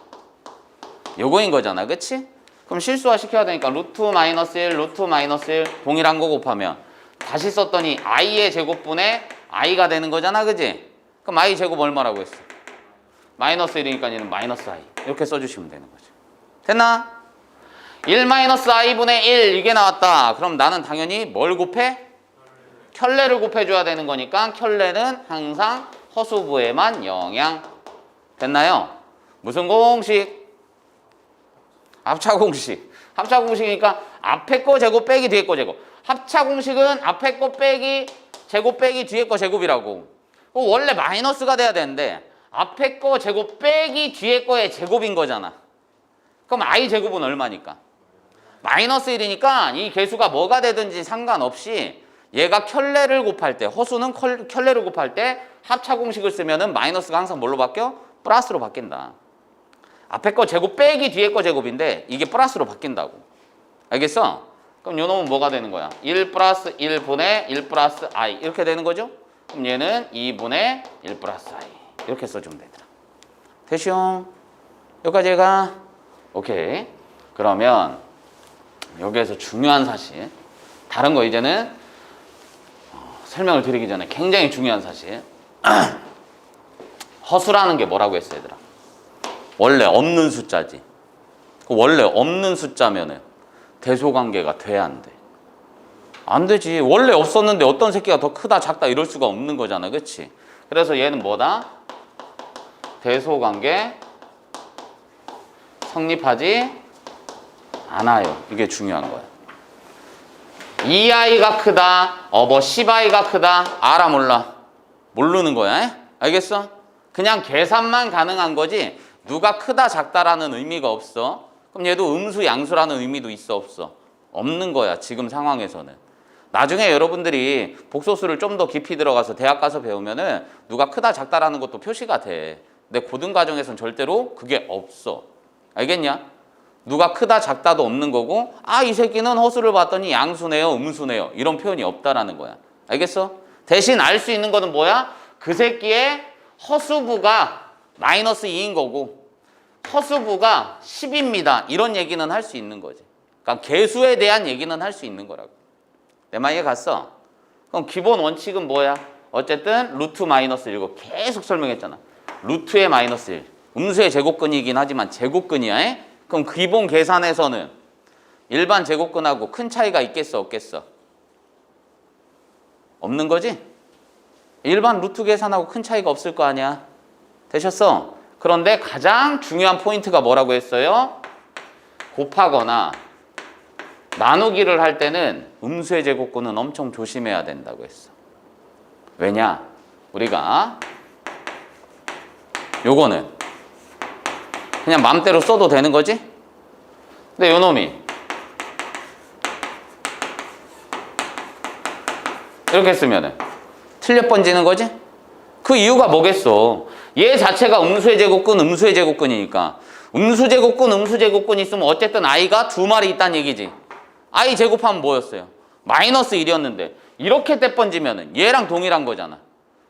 요거인 거잖아, 그치? 그럼 실수화 시켜야 되니까 루트 마이너스 1, 루트 마이너스 1 동일한 거 곱하면 다시 썼더니 i의 제곱분의 i가 되는 거잖아, 그지? 그럼 i 제곱 얼마라고 했어? 마이너스 1이니까 얘는 마이너스 i 이렇게 써주시면 되는 거죠. 됐나? 1 마이너스 i분의 1 이게 나왔다. 그럼 나는 당연히 뭘 곱해? 켤레를 곱해줘야 되는 거니까 켤레는 항상 허수부에만 영향. 됐나요? 무슨 공식? 합차 공식. 합차 공식이니까 앞에 거 제곱 빼기 뒤에 거 제곱. 합차 공식은 앞에 거 빼기 제곱 빼기 뒤에 거 제곱이라고. 원래 마이너스가 돼야 되는데 앞에 거 제곱 빼기 뒤에 거의 제곱인 거잖아. 그럼 I 제곱은 얼마니까? 마이너스 1이니까 이 개수가 뭐가 되든지 상관없이 얘가 켤레를 곱할 때, 허수는 켤레를 곱할 때 합차 공식을 쓰면은 마이너스가 항상 뭘로 바뀌어? 플러스로 바뀐다. 앞에 거 제곱 빼기 뒤에 거 제곱인데 이게 플러스로 바뀐다고. 알겠어? 그럼 요 놈은 뭐가 되는 거야? 1 플러스 1분의 1 플러스 I 이렇게 되는 거죠? 그럼 얘는 2분의 1 플러스 I 이렇게 써주면 되더라. 됐쇼? 여기까지 해가? 오케이. 그러면 여기에서 중요한 사실, 다른 거 이제는 설명을 드리기 전에 굉장히 중요한 사실. 허수라는 게 뭐라고 했어 얘들아? 원래 없는 숫자지. 원래 없는 숫자면은 대소관계가 돼 안 돼? 안 되지. 원래 없었는데 어떤 새끼가 더 크다 작다 이럴 수가 없는 거잖아. 그치? 그래서 얘는 뭐다? 대소관계 성립하지 않아요. 이게 중요한 거야. 2i가 크다, 10i가 크다, 알아 몰라? 모르는 거야. 에? 알겠어? 그냥 계산만 가능한 거지 누가 크다 작다라는 의미가 없어. 그럼 얘도 음수 양수라는 의미도 있어 없어? 없는 거야 지금 상황에서는. 나중에 여러분들이 복소수를 좀 더 깊이 들어가서 대학 가서 배우면은 누가 크다 작다라는 것도 표시가 돼. 근데 고등과정에서는 절대로 그게 없어. 알겠냐? 누가 크다 작다도 없는 거고, 아, 이 새끼는 허수를 봤더니 양수네요, 음수네요. 이런 표현이 없다라는 거야. 알겠어? 대신 알 수 있는 거는 뭐야? 그 새끼의 허수부가 마이너스 2인 거고, 허수부가 10입니다. 이런 얘기는 할 수 있는 거지. 그러니까 개수에 대한 얘기는 할 수 있는 거라고. 내 말 이해 갔어? 그럼 기본 원칙은 뭐야? 어쨌든 루트 마이너스 1고 계속 설명했잖아. 루트의 마이너스 1. 음수의 제곱근이긴 하지만 제곱근이야. 에? 그럼 기본 계산에서는 일반 제곱근하고 큰 차이가 있겠어 없겠어? 없는 거지? 일반 루트 계산하고 큰 차이가 없을 거 아니야. 되셨어? 그런데 가장 중요한 포인트가 뭐라고 했어요? 곱하거나 나누기를 할 때는 음수의 제곱근은 엄청 조심해야 된다고 했어. 왜냐? 우리가 요거는 그냥 맘대로 써도 되는 거지? 근데 요 놈이 이렇게 쓰면은 틀려 번지는 거지? 그 이유가 뭐겠어? 얘 자체가 음수의 제곱근, 음수의 제곱근이니까 음수 제곱근, 음수 제곱근 있으면 어쨌든 i가 두 마리 있다는 얘기지. i 제곱하면 뭐였어요? 마이너스 1이었는데 이렇게 떼 번지면은 얘랑 동일한 거잖아.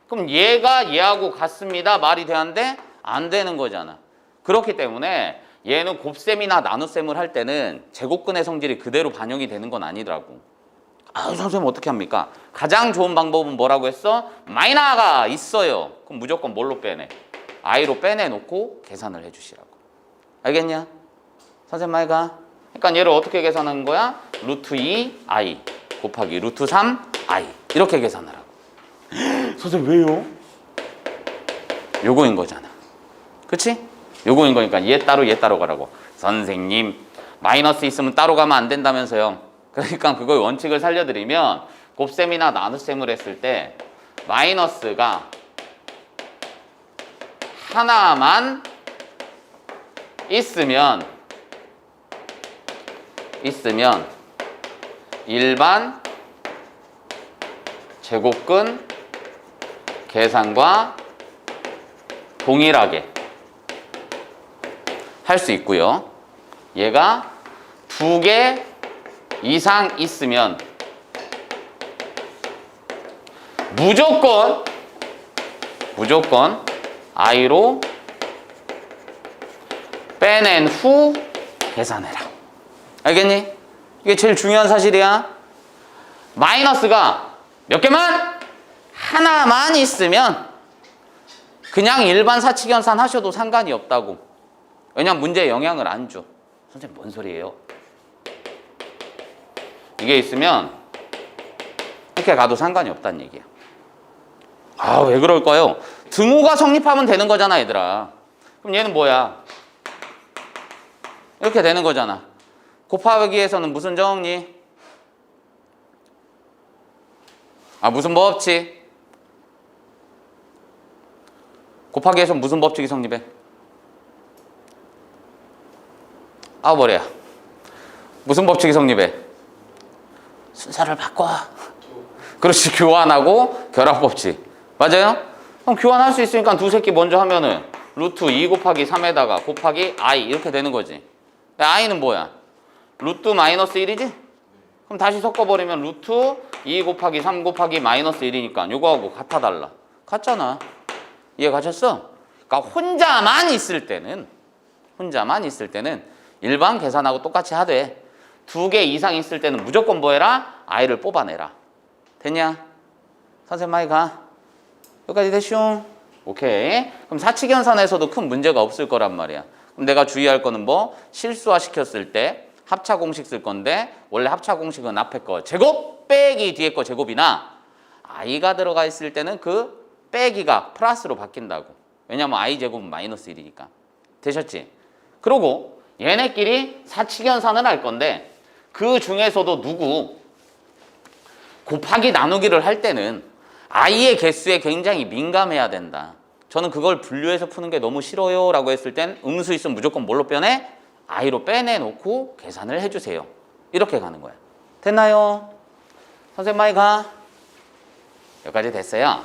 그럼 얘가 얘하고 같습니다. 말이 되는데 안 되는 거잖아. 그렇기 때문에 얘는 곱셈이나 나눗셈을 할 때는 제곱근의 성질이 그대로 반영이 되는 건 아니더라고. 아, 선생님 어떻게 합니까? 가장 좋은 방법은 뭐라고 했어? 마이너가 있어요. 그럼 무조건 뭘로 빼내? i로 빼내놓고 계산을 해주시라고. 알겠냐? 선생님 말가. 그러니까 얘를 어떻게 계산하는 거야? 루트 2i 곱하기 루트 3i 이렇게 계산하라고. 선생님 왜요? 요거인 거잖아. 그치? 요거인 거니까 얘 따로 가라고. 선생님 마이너스 있으면 따로 가면 안 된다면서요. 그러니까 그걸 원칙을 살려드리면 곱셈이나 나눗셈을 했을 때 마이너스가 하나만 있으면 일반 제곱근 계산과 동일하게 할 수 있고요. 얘가 2개 이상 있으면 무조건 i로 빼낸 후 계산해라. 알겠니? 이게 제일 중요한 사실이야. 마이너스가 몇 개만? 하나만 있으면 그냥 일반 사칙연산 하셔도 상관이 없다고. 왜냐면 문제에 영향을 안 줘. 선생님 뭔 소리예요? 이게 있으면 이렇게 가도 상관이 없다는 얘기야. 아, 왜 그럴까요? 등호가 성립하면 되는 거잖아 얘들아. 그럼 얘는 뭐야? 이렇게 되는 거잖아. 곱하기에서는 무슨 정리? 무슨 법칙? 곱하기에서 무슨 법칙이 성립해? 아 머리야. 무슨 법칙이 성립해? 순서를 바꿔. 그렇지. 교환하고 결합법칙. 맞아요? 그럼 교환할 수 있으니까 두 새끼 먼저 하면은 루트 2 곱하기 3에다가 곱하기 i 이렇게 되는 거지. i는 뭐야? 루트 마이너스 1이지? 그럼 다시 섞어버리면 루트 2 곱하기 3 곱하기 마이너스 1이니까 요거하고 같아 달라. 같잖아. 이해 가셨어? 그러니까 혼자만 있을 때는 일반 계산하고 똑같이 하되 두 개 이상 있을 때는 무조건 뭐 해라? i를 뽑아내라. 됐냐? 선생님 많이 가. 여기까지 됐쇼? 오케이. 그럼 사칙연산에서도 큰 문제가 없을 거란 말이야. 그럼 내가 주의할 거는 뭐? 실수화 시켰을 때 합차 공식 쓸 건데 원래 합차 공식은 앞에 거 제곱 빼기 뒤에 거 제곱이나 i가 들어가 있을 때는 그 빼기가 플러스로 바뀐다고. 왜냐면 i 제곱은 마이너스 1이니까. 되셨지? 그리고 얘네끼리 사칙연산을 할 건데 그 중에서도 누구 곱하기 나누기를 할 때는 i의 개수에 굉장히 민감해야 된다. 저는 그걸 분류해서 푸는 게 너무 싫어요 라고 했을 땐 음수 있으면 무조건 뭘로 빼내? i로 빼내놓고 계산을 해주세요. 이렇게 가는 거야. 됐나요? 선생님 많이 가. 여기까지 됐어요.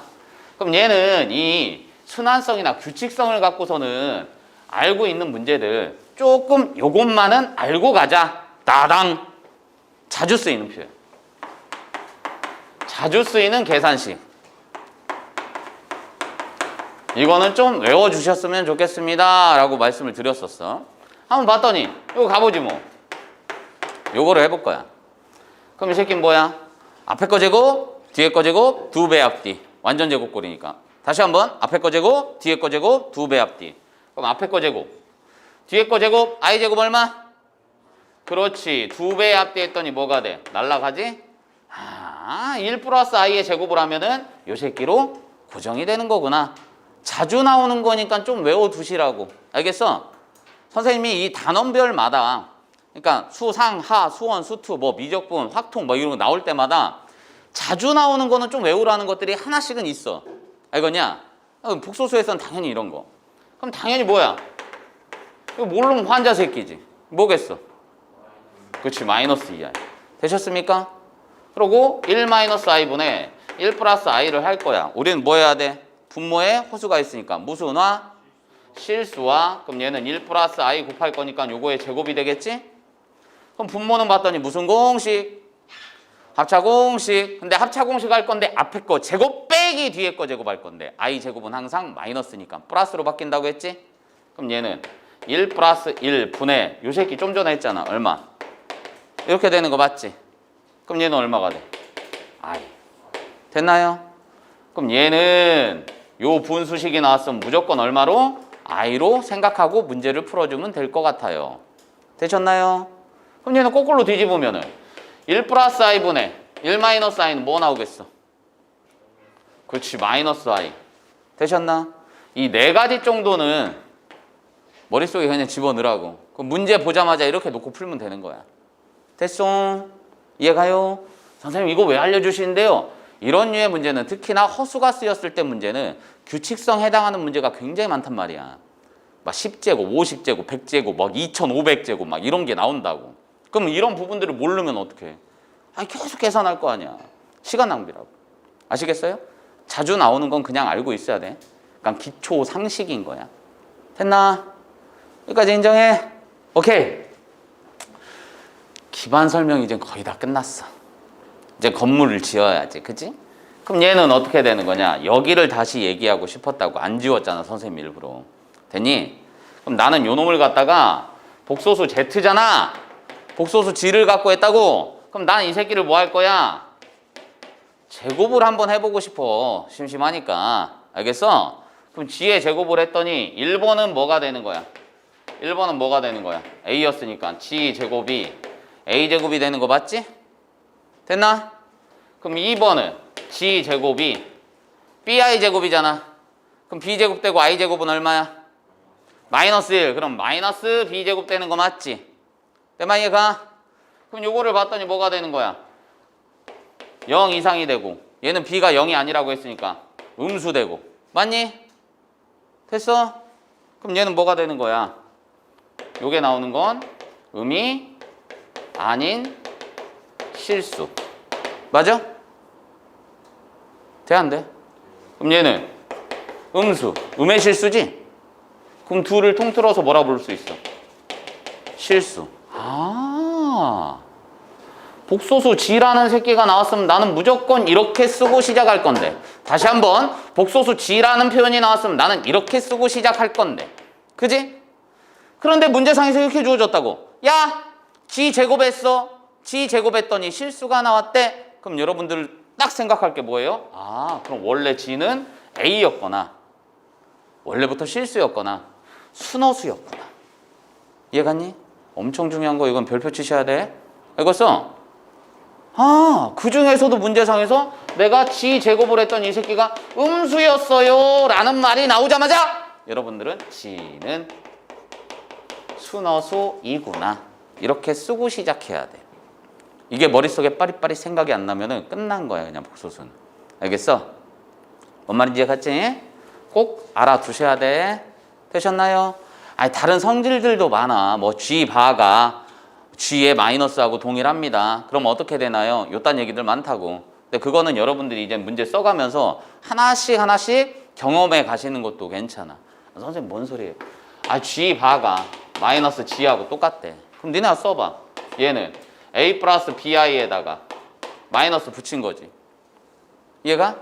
그럼 얘는 이 순환성이나 규칙성을 갖고서는 알고 있는 문제들 조금 요것만은 알고 가자. 따당. 자주 쓰이는 표현. 자주 쓰이는 계산식. 이거는 좀 외워주셨으면 좋겠습니다 라고 말씀을 드렸었어. 한번 봤더니 이거 가보지 뭐. 요거를 해볼 거야. 그럼 이 새끼는 뭐야? 앞에 거 제곱, 뒤에 거 제곱, 2배 앞뒤. 완전 제곱꼴이니까. 다시 한번 앞에 거 제곱, 뒤에 거 제곱, 2배 앞뒤. 그럼 앞에 거 제곱, 뒤에 거 제곱, i 제곱 얼마? 그렇지. 2배 앞뒤 했더니 뭐가 돼? 날라가지? 1 플러스 i의 제곱을 하면은 요 새끼로 고정이 되는 거구나. 자주 나오는 거니까 좀 외워두시라고. 알겠어? 선생님이 이 단원별마다 그러니까 수, 상, 하, 수원, 수투, 뭐 미적분, 확통 뭐 이런 거 나올 때마다 자주 나오는 거는 좀 외우라는 것들이 하나씩은 있어. 알겠냐? 복소수에서는 당연히 이런 거. 그럼 당연히 뭐야? 이거 모르면 환자 새끼지. 뭐겠어? 그렇지. 마이너스 2i. 되셨습니까? 그리고 1 마이너스 i분의 1 플러스 i를 할 거야. 우리는 뭐 해야 돼? 분모에 호수가 있으니까 무수나 실수와. 그럼 얘는 1 플러스 i 곱할 거니까 요거의 제곱이 되겠지? 그럼 분모는 봤더니 무슨 공식? 합차 공식. 근데 합차 공식 할 건데 앞에 거 제곱 빼기 뒤에 거 제곱할 건데 i 제곱은 항상 마이너스니까 플러스로 바뀐다고 했지? 그럼 얘는 1 플러스 1 분의 요 새끼 좀 전에 했잖아. 얼마? 이렇게 되는 거 맞지? 그럼 얘는 얼마가 돼? i. 됐나요? 그럼 얘는 요 분수식이 나왔으면 무조건 얼마로? i로 생각하고 문제를 풀어주면 될 것 같아요. 되셨나요? 그럼 얘는 거꾸로 뒤집으면은 1 플러스 i분의 1 마이너스 i는 뭐 나오겠어? 그렇지. 마이너스 i. 되셨나? 이 네 가지 정도는 머릿속에 그냥 집어넣으라고. 그럼 문제 보자마자 이렇게 놓고 풀면 되는 거야. 됐어? 이해가요? 선생님 이거 왜 알려주시는데요? 이런 류의 문제는 특히나 허수가 쓰였을 때 문제는 규칙성 해당하는 문제가 굉장히 많단 말이야. 막 10제곱, 50제곱, 100제곱, 막 2500제곱 막 이런 게 나온다고. 그럼 이런 부분들을 모르면 어떡해? 아니 계속 계산할 거 아니야. 시간 낭비라고. 아시겠어요? 자주 나오는 건 그냥 알고 있어야 돼. 그러니까 기초 상식인 거야. 됐나? 여기까지 인정해? 오케이. 기반 설명 이제 거의 다 끝났어. 이제 건물을 지어야지. 그치? 그럼 얘는 어떻게 되는 거냐? 여기를 다시 얘기하고 싶었다고. 안 지웠잖아 선생님 일부러. 됐니? 그럼 나는 요 놈을 갖다가 복소수 Z잖아. 복소수 G를 갖고 했다고. 그럼 난 이 새끼를 뭐 할 거야? 제곱을 한번 해보고 싶어. 심심하니까. 알겠어? 그럼 G의 제곱을 했더니 1번은 뭐가 되는 거야? 1번은 뭐가 되는 거야? A였으니까 G 제곱이 A 제곱이 되는 거 맞지? 됐나? 그럼 2번은 G 제곱이 BI 제곱이잖아. 그럼 B 제곱 되고 I 제곱은 얼마야? 마이너스 1. 그럼 마이너스 B 제곱 되는 거 맞지? 내말 이해가? 그럼 요거를 봤더니 뭐가 되는 거야? 0 이상이 되고 얘는 B가 0이 아니라고 했으니까 음수 되고 맞니? 됐어? 그럼 얘는 뭐가 되는 거야? 요게 나오는 건 음이 아닌 실수. 맞아? 돼, 안 돼? 그럼 얘는 음수, 음의 실수지? 그럼 둘을 통틀어서 뭐라 부를 수 있어? 실수. 복소수 G라는 새끼가 나왔으면 나는 무조건 이렇게 쓰고 시작할 건데, 다시 한번 복소수 G라는 표현이 나왔으면 나는 이렇게 쓰고 시작할 건데, 그지? 그런데 문제상에서 이렇게 주어졌다고. 야, G 제곱했어. G 제곱했더니 실수가 나왔대. 그럼 여러분들 딱 생각할 게 뭐예요? 그럼 원래 G는 A였거나 원래부터 실수였거나 순허수였구나. 이해갔니? 엄청 중요한 거. 이건 별표 치셔야 돼. 알겠어? 그 중에서도 문제상에서 내가 G 제곱을 했던 이 새끼가 음수였어요 라는 말이 나오자마자 여러분들은 G는 순허수이구나 이렇게 쓰고 시작해야 돼. 이게 머릿속에 빠릿빠릿 생각이 안 나면은 끝난 거야, 그냥 복소수는. 알겠어? 뭔 말인지 갔지? 꼭 알아두셔야 돼. 되셨나요? 다른 성질들도 많아. 뭐 G 바가 G의 마이너스하고 동일합니다. 그럼 어떻게 되나요? 요딴 얘기들 많다고. 근데 그거는 여러분들이 이제 문제 써가면서 하나씩 경험해 가시는 것도 괜찮아. 선생님 뭔 소리예요? G 바가 마이너스 G하고 똑같대. 그럼 니네가 써봐. 얘는 A 플러스 BI에다가 마이너스 붙인 거지. 이해가?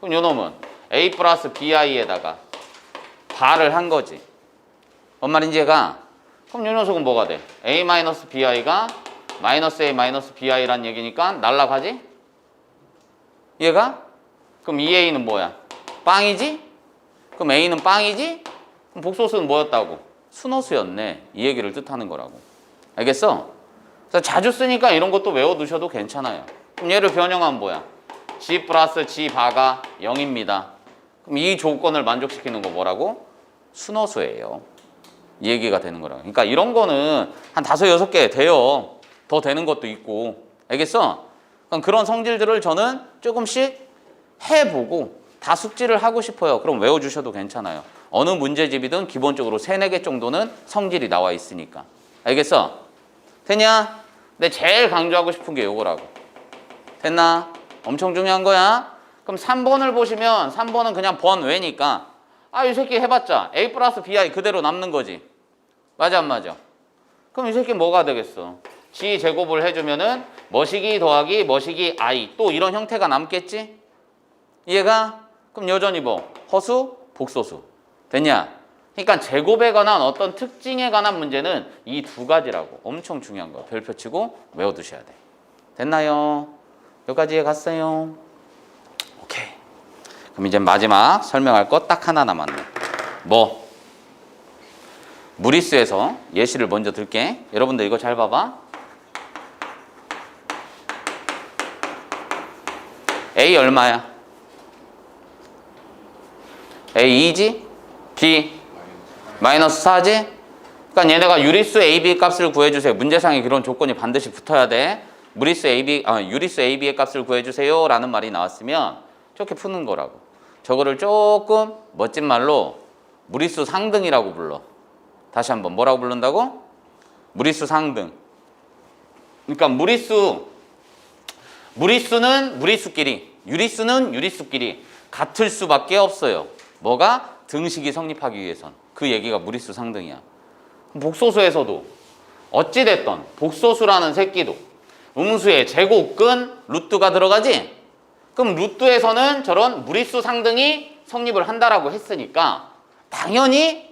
그럼 요 놈은 A 플러스 BI에다가 바를 한 거지. 뭔 말인지 얘가? 그럼 요 녀석은 뭐가 돼? A 마이너스 BI가 마이너스 A 마이너스 BI란 얘기니까 날라가지? 얘가? 그럼 이 A는 뭐야? 빵이지? 그럼 A는 빵이지? 그럼 복소수는 뭐였다고? 순허수였네. 이 얘기를 뜻하는 거라고. 알겠어? 그래서 자주 쓰니까 이런 것도 외워두셔도 괜찮아요. 그럼 얘를 변형하면 뭐야? G 플러스 G 바가 0입니다. 그럼 이 조건을 만족시키는 거 뭐라고? 순허수예요. 이 얘기가 되는 거라고. 그러니까 이런 거는 한 5, 6개 돼요. 더 되는 것도 있고. 알겠어? 그런 성질들을 저는 조금씩 해보고 다 숙지를 하고 싶어요. 그럼 외워주셔도 괜찮아요. 어느 문제집이든 기본적으로 3, 4개 정도는 성질이 나와 있으니까. 알겠어? 됐냐? 근데 제일 강조하고 싶은 게 요거라고. 됐나? 엄청 중요한 거야. 그럼 3번을 보시면 3번은 그냥 번외니까 이 새끼 해봤자 A 플러스 BI 그대로 남는 거지. 맞아 안 맞아? 그럼 이 새끼 뭐가 되겠어? G 제곱을 해주면은 머시기 더하기 머시기 I 또 이런 형태가 남겠지? 이해가? 그럼 여전히 뭐? 허수, 복소수. 됐냐? 그러니까 제곱에 관한 어떤 특징에 관한 문제는 이 2가지라고. 엄청 중요한 거. 별표 치고 외워두셔야 돼. 됐나요? 여기까지 갔어요? 오케이. 그럼 이제 마지막 설명할 거 딱 하나 남았네. 뭐? 무리수에서 예시를 먼저 들게. 여러분들 이거 잘 봐봐. A 얼마야? A 2지? B 마이너스 4지? 그러니까 얘네가 유리수 AB 값을 구해주세요. 문제상에 그런 조건이 반드시 붙어야 돼. 유리수 AB의 값을 구해주세요 라는 말이 나왔으면 저렇게 푸는 거라고. 저거를 조금 멋진 말로 무리수 상등이라고 불러. 다시 한번 뭐라고 부른다고? 무리수 상등. 그러니까 무리수는 무리수끼리, 유리수는 유리수끼리 같을 수밖에 없어요. 뭐가? 등식이 성립하기 위해선. 그 얘기가 무리수 상등이야. 복소수에서도 어찌됐던 복소수라는 새끼도 음수의 제곱근 루트가 들어가지? 그럼 루트에서는 저런 무리수 상등이 성립을 한다라고 했으니까 당연히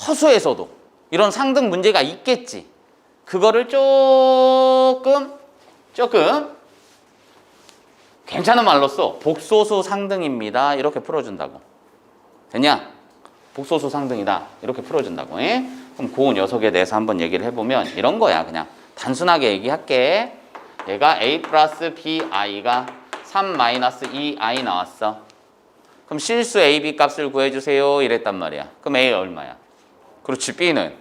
허수에서도 이런 상등 문제가 있겠지. 그거를 조금 괜찮은 말로써 복소수 상등입니다. 이렇게 풀어준다고. 됐냐? 복소수 상등이다. 이렇게 풀어준다고. 에? 그럼 그 녀석에 대해서 한번 얘기를 해보면 이런 거야. 그냥 단순하게 얘기할게. 얘가 A 플러스 BI가 3 마이너스 2I 나왔어. 그럼 실수 AB 값을 구해주세요. 이랬단 말이야. 그럼 A 얼마야? 그렇지. B는?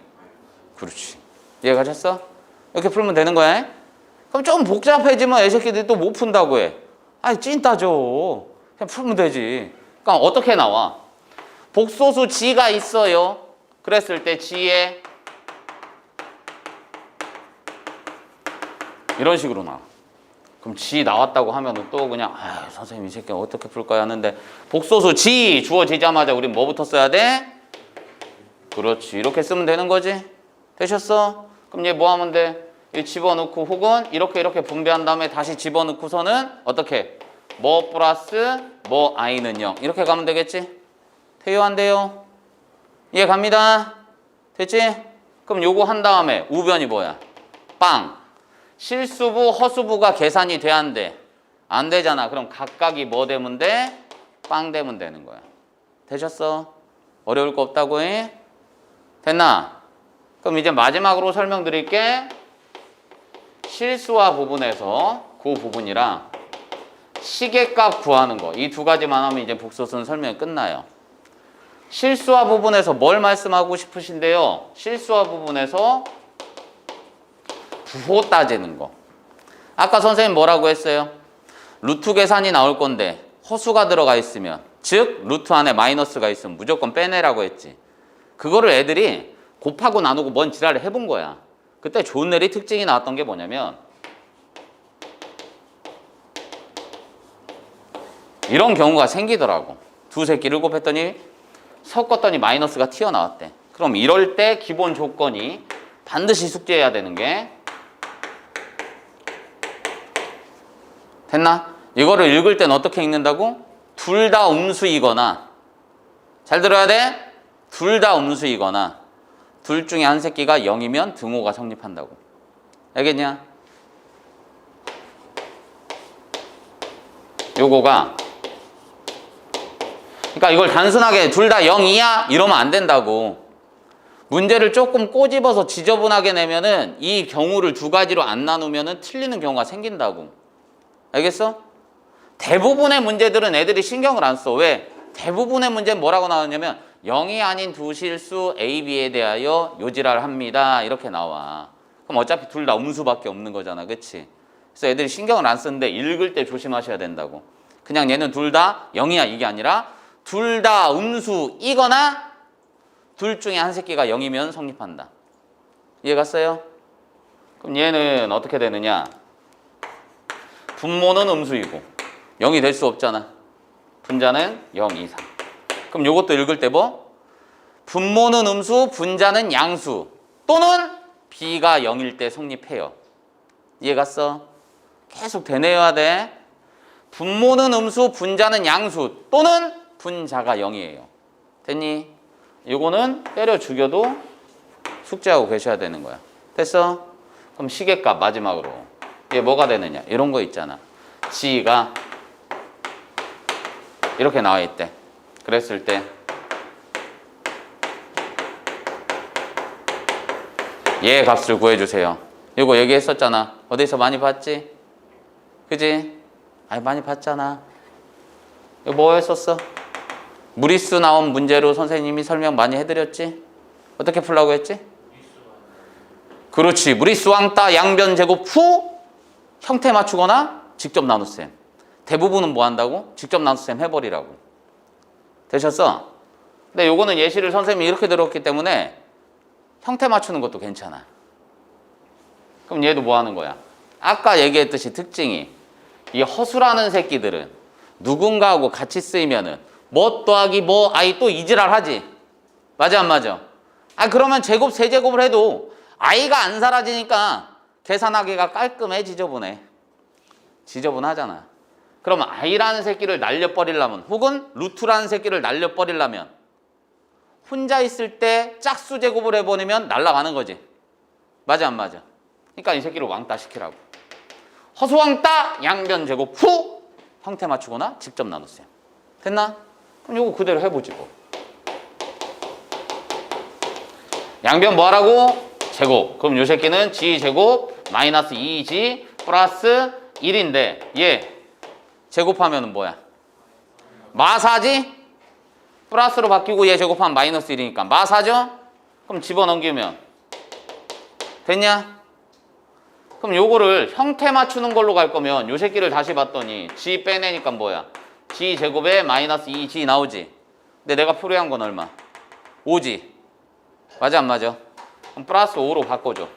그렇지. 이해가 됐어? 이렇게 풀면 되는 거야. 그럼 좀 복잡해지면 애새끼들이 또 못 푼다고 해. 찐 따져. 그냥 풀면 되지. 그러니까 어떻게 나와? 복소수 g가 있어요. 그랬을 때 g에 이런 식으로 나와. 그럼 g 나왔다고 하면은 또 그냥 선생님 이 새끼 어떻게 풀 거야 하는데 복소수 g 주어지자마자 우린 뭐부터 써야 돼? 그렇지. 이렇게 쓰면 되는 거지. 되셨어? 그럼 얘 뭐 하면 돼? 이 집어넣고 혹은 이렇게 분배한 다음에 다시 집어넣고서는 어떻게? 뭐 플러스 뭐 i는 0 이렇게 가면 되겠지? 돼요 안 돼요? 이해 갑니다. 됐지? 그럼 요거 한 다음에 우변이 뭐야? 빵. 실수부 허수부가 계산이 돼야 안 돼? 안 되잖아. 그럼 각각이 뭐 되면 돼? 빵 되면 되는 거야. 되셨어? 어려울 거 없다고 해? 됐나? 그럼 이제 마지막으로 설명드릴게. 실수와 부분에서 그 부분이랑 시계값 구하는 거. 이 두 가지만 하면 이제 복소수는 설명이 끝나요. 실수와 부분에서 뭘 말씀하고 싶으신데요? 실수와 부분에서 부호 따지는 거. 아까 선생님 뭐라고 했어요? 루트 계산이 나올 건데 허수가 들어가 있으면, 즉 루트 안에 마이너스가 있으면 무조건 빼내라고 했지. 그거를 애들이 곱하고 나누고 뭔 지랄을 해본 거야. 그때 좋은 애리 특징이 나왔던 게 뭐냐면 이런 경우가 생기더라고. 두 새끼를 곱했더니 섞었더니 마이너스가 튀어나왔대. 그럼 이럴 때 기본 조건이 반드시 숙제해야 되는 게 됐나? 이거를 읽을 땐 어떻게 읽는다고? 둘 다 음수이거나, 잘 들어야 돼? 둘 다 음수이거나 둘 중에 한 새끼가 0이면 등호가 성립한다고. 알겠냐? 요거가 그러니까 이걸 단순하게 둘 다 0이야? 이러면 안 된다고. 문제를 조금 꼬집어서 지저분하게 내면은 이 경우를 두 가지로 안 나누면은 틀리는 경우가 생긴다고. 알겠어? 대부분의 문제들은 애들이 신경을 안 써. 왜? 대부분의 문제는 뭐라고 나오냐면 0이 아닌 두 실수 A, B에 대하여 요지랄 합니다. 이렇게 나와. 그럼 어차피 둘 다 음수밖에 없는 거잖아. 그치? 그래서 애들이 신경을 안 쓰는데 읽을 때 조심하셔야 된다고. 그냥 얘는 둘 다 0이야 이게 아니라 둘 다 음수이거나 둘 중에 한 새끼가 0이면 성립한다. 이해 갔어요? 그럼 얘는 어떻게 되느냐? 분모는 음수이고 0이 될 수 없잖아. 분자는 0 이상. 그럼 요것도 읽을 때 뭐? 분모는 음수, 분자는 양수 또는 b가 0일 때 성립해요. 이해 갔어? 계속 되뇌어야 돼. 분모는 음수, 분자는 양수 또는 분자가 0이에요. 됐니? 요거는 때려 죽여도 숙제하고 계셔야 되는 거야. 됐어? 그럼 시계값 마지막으로 이게 뭐가 되느냐? 이런 거 있잖아. g가 이렇게 나와 있대. 그랬을 때 얘 값을 구해주세요. 이거 얘기했었잖아. 어디서 많이 봤지? 그지? 아니 많이 봤잖아. 이거 뭐 했었어? 무리수 나온 문제로 선생님이 설명 많이 해드렸지? 어떻게 풀라고 했지? 그렇지. 무리수 왕따 양변 제곱 후 형태 맞추거나 직접 나눗셈. 대부분은 뭐 한다고? 직접 나눗셈 해버리라고. 되셨어? 근데 요거는 예시를 선생님이 이렇게 들었기 때문에 형태 맞추는 것도 괜찮아. 그럼 얘도 뭐 하는 거야? 아까 얘기했듯이 특징이 이 허수라는 새끼들은 누군가하고 같이 쓰이면은 뭐 더하기 뭐 i 또 이지랄 하지. 맞아 안 맞아? 아 그러면 제곱 세제곱을 해도 i가 안 사라지니까 계산하기가 깔끔해. 지저분하잖아. 그러면 i라는 새끼를 날려버리려면 혹은 루트라는 새끼를 날려버리려면 혼자 있을 때 짝수 제곱을 해버리면 날아가는 거지. 맞아 안 맞아? 그러니까 이 새끼를 왕따 시키라고. 허수왕따 양변 제곱 후 형태 맞추거나 직접 나눗셈. 됐나? 그럼 요거 그대로 해보지 뭐. 양변 뭐 하라고? 제곱. 그럼 요 새끼는 g 제곱 마이너스 2g 플러스 1인데 얘 제곱하면은 뭐야? 마사지? 플러스로 바뀌고 얘 제곱하면 마이너스 1이니까 마사죠? 그럼 집어넘기면 됐냐? 그럼 요거를 형태 맞추는 걸로 갈 거면 요 새끼를 다시 봤더니 g 빼내니까 뭐야? g 제곱에 마이너스 2g 나오지? 근데 내가 풀이한 건 얼마? 5지. 맞아 안 맞아? 그럼 플러스 5로 바꿔줘.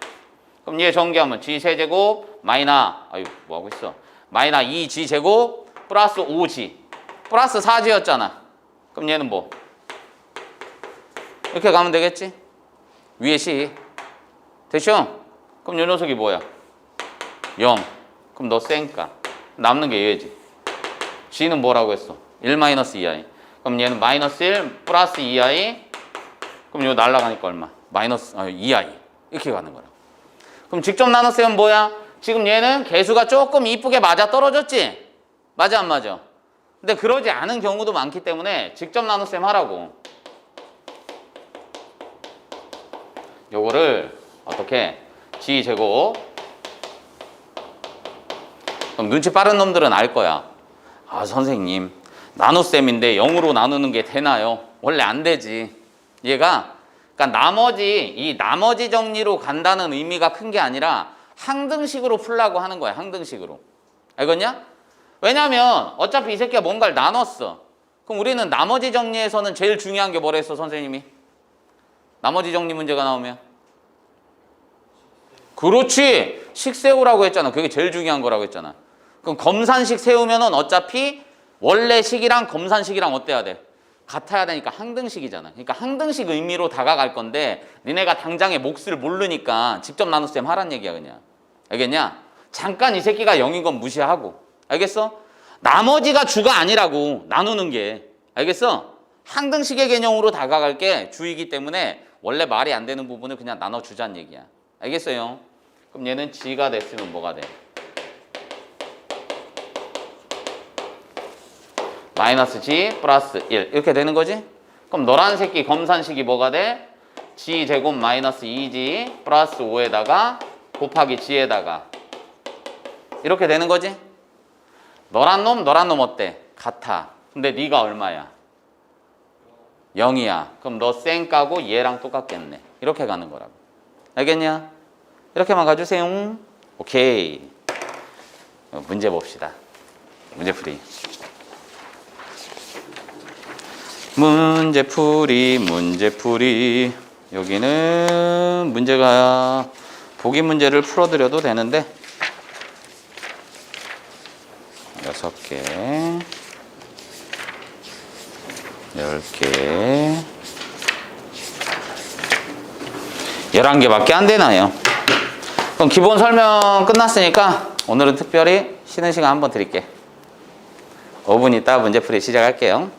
그럼 얘 전개하면 G세제곱 아유 뭐하고 있어? 마이너 2G제곱 플러스 5G 플러스 4G였잖아. 그럼 얘는 뭐? 이렇게 가면 되겠지? 위에 C 됐죠? 그럼 요 녀석이 뭐야? 0. 그럼 너 쌩까 남는 게 얘지. G는 뭐라고 했어? 1 마이너스 2i. 그럼 얘는 마이너스 1 플러스 2i. 그럼 이거 날라가니까 얼마? 마이너스 2i. 이렇게 가는 거라. 그럼 직접 나눗셈은 뭐야? 지금 얘는 개수가 조금 이쁘게 맞아 떨어졌지? 맞아 안 맞아? 근데 그러지 않은 경우도 많기 때문에 직접 나눗셈 하라고. 요거를 어떻게? G제곱. 그럼 눈치 빠른 놈들은 알 거야. 아 선생님 나눗셈인데 0으로 나누는 게 되나요? 원래 안 되지. 얘가 그러니까 이 나머지 정리로 간다는 의미가 큰 게 아니라 항등식으로 풀라고 하는 거야. 항등식으로. 알겠냐? 왜냐면 어차피 이 새끼가 뭔가를 나눴어. 그럼 우리는 나머지 정리에서는 제일 중요한 게 뭐랬어 선생님이? 나머지 정리 문제가 나오면 그렇지. 식 세우라고 했잖아. 그게 제일 중요한 거라고 했잖아. 그럼 검산식 세우면은 어차피 원래 식이랑 검산식이랑 어때야 돼? 같아야 되니까 항등식이잖아. 그러니까 항등식 의미로 다가갈 건데 니네가 당장의 몫을 모르니까 직접 나눗셈 하란 얘기야 그냥. 알겠냐? 잠깐 이 새끼가 0인 건 무시하고. 알겠어? 나머지가 주가 아니라고 나누는 게. 알겠어? 항등식의 개념으로 다가갈 게 주이기 때문에 원래 말이 안 되는 부분을 그냥 나눠주자는 얘기야. 알겠어요? 그럼 얘는 G가 됐으면 뭐가 돼? 마이너스 G 플러스 1 이렇게 되는 거지? 그럼 너란 새끼 검산식이 뭐가 돼? G제곱 마이너스 2G 플러스 5에다가 곱하기 G에다가 이렇게 되는 거지? 너란 놈 어때? 같아. 근데 네가 얼마야? 0이야. 그럼 너 쌩 까고 얘랑 똑같겠네. 이렇게 가는 거라고. 알겠냐? 이렇게만 가주세요. 오케이. 문제 봅시다. 문제 풀이. 문제 풀이. 여기는 문제가 보기 문제를 풀어드려도 되는데 6개 10개 11개밖에 안 되나요? 그럼 기본 설명 끝났으니까 오늘은 특별히 쉬는 시간 한번 드릴게. 5분 있다 문제풀이 시작할게요.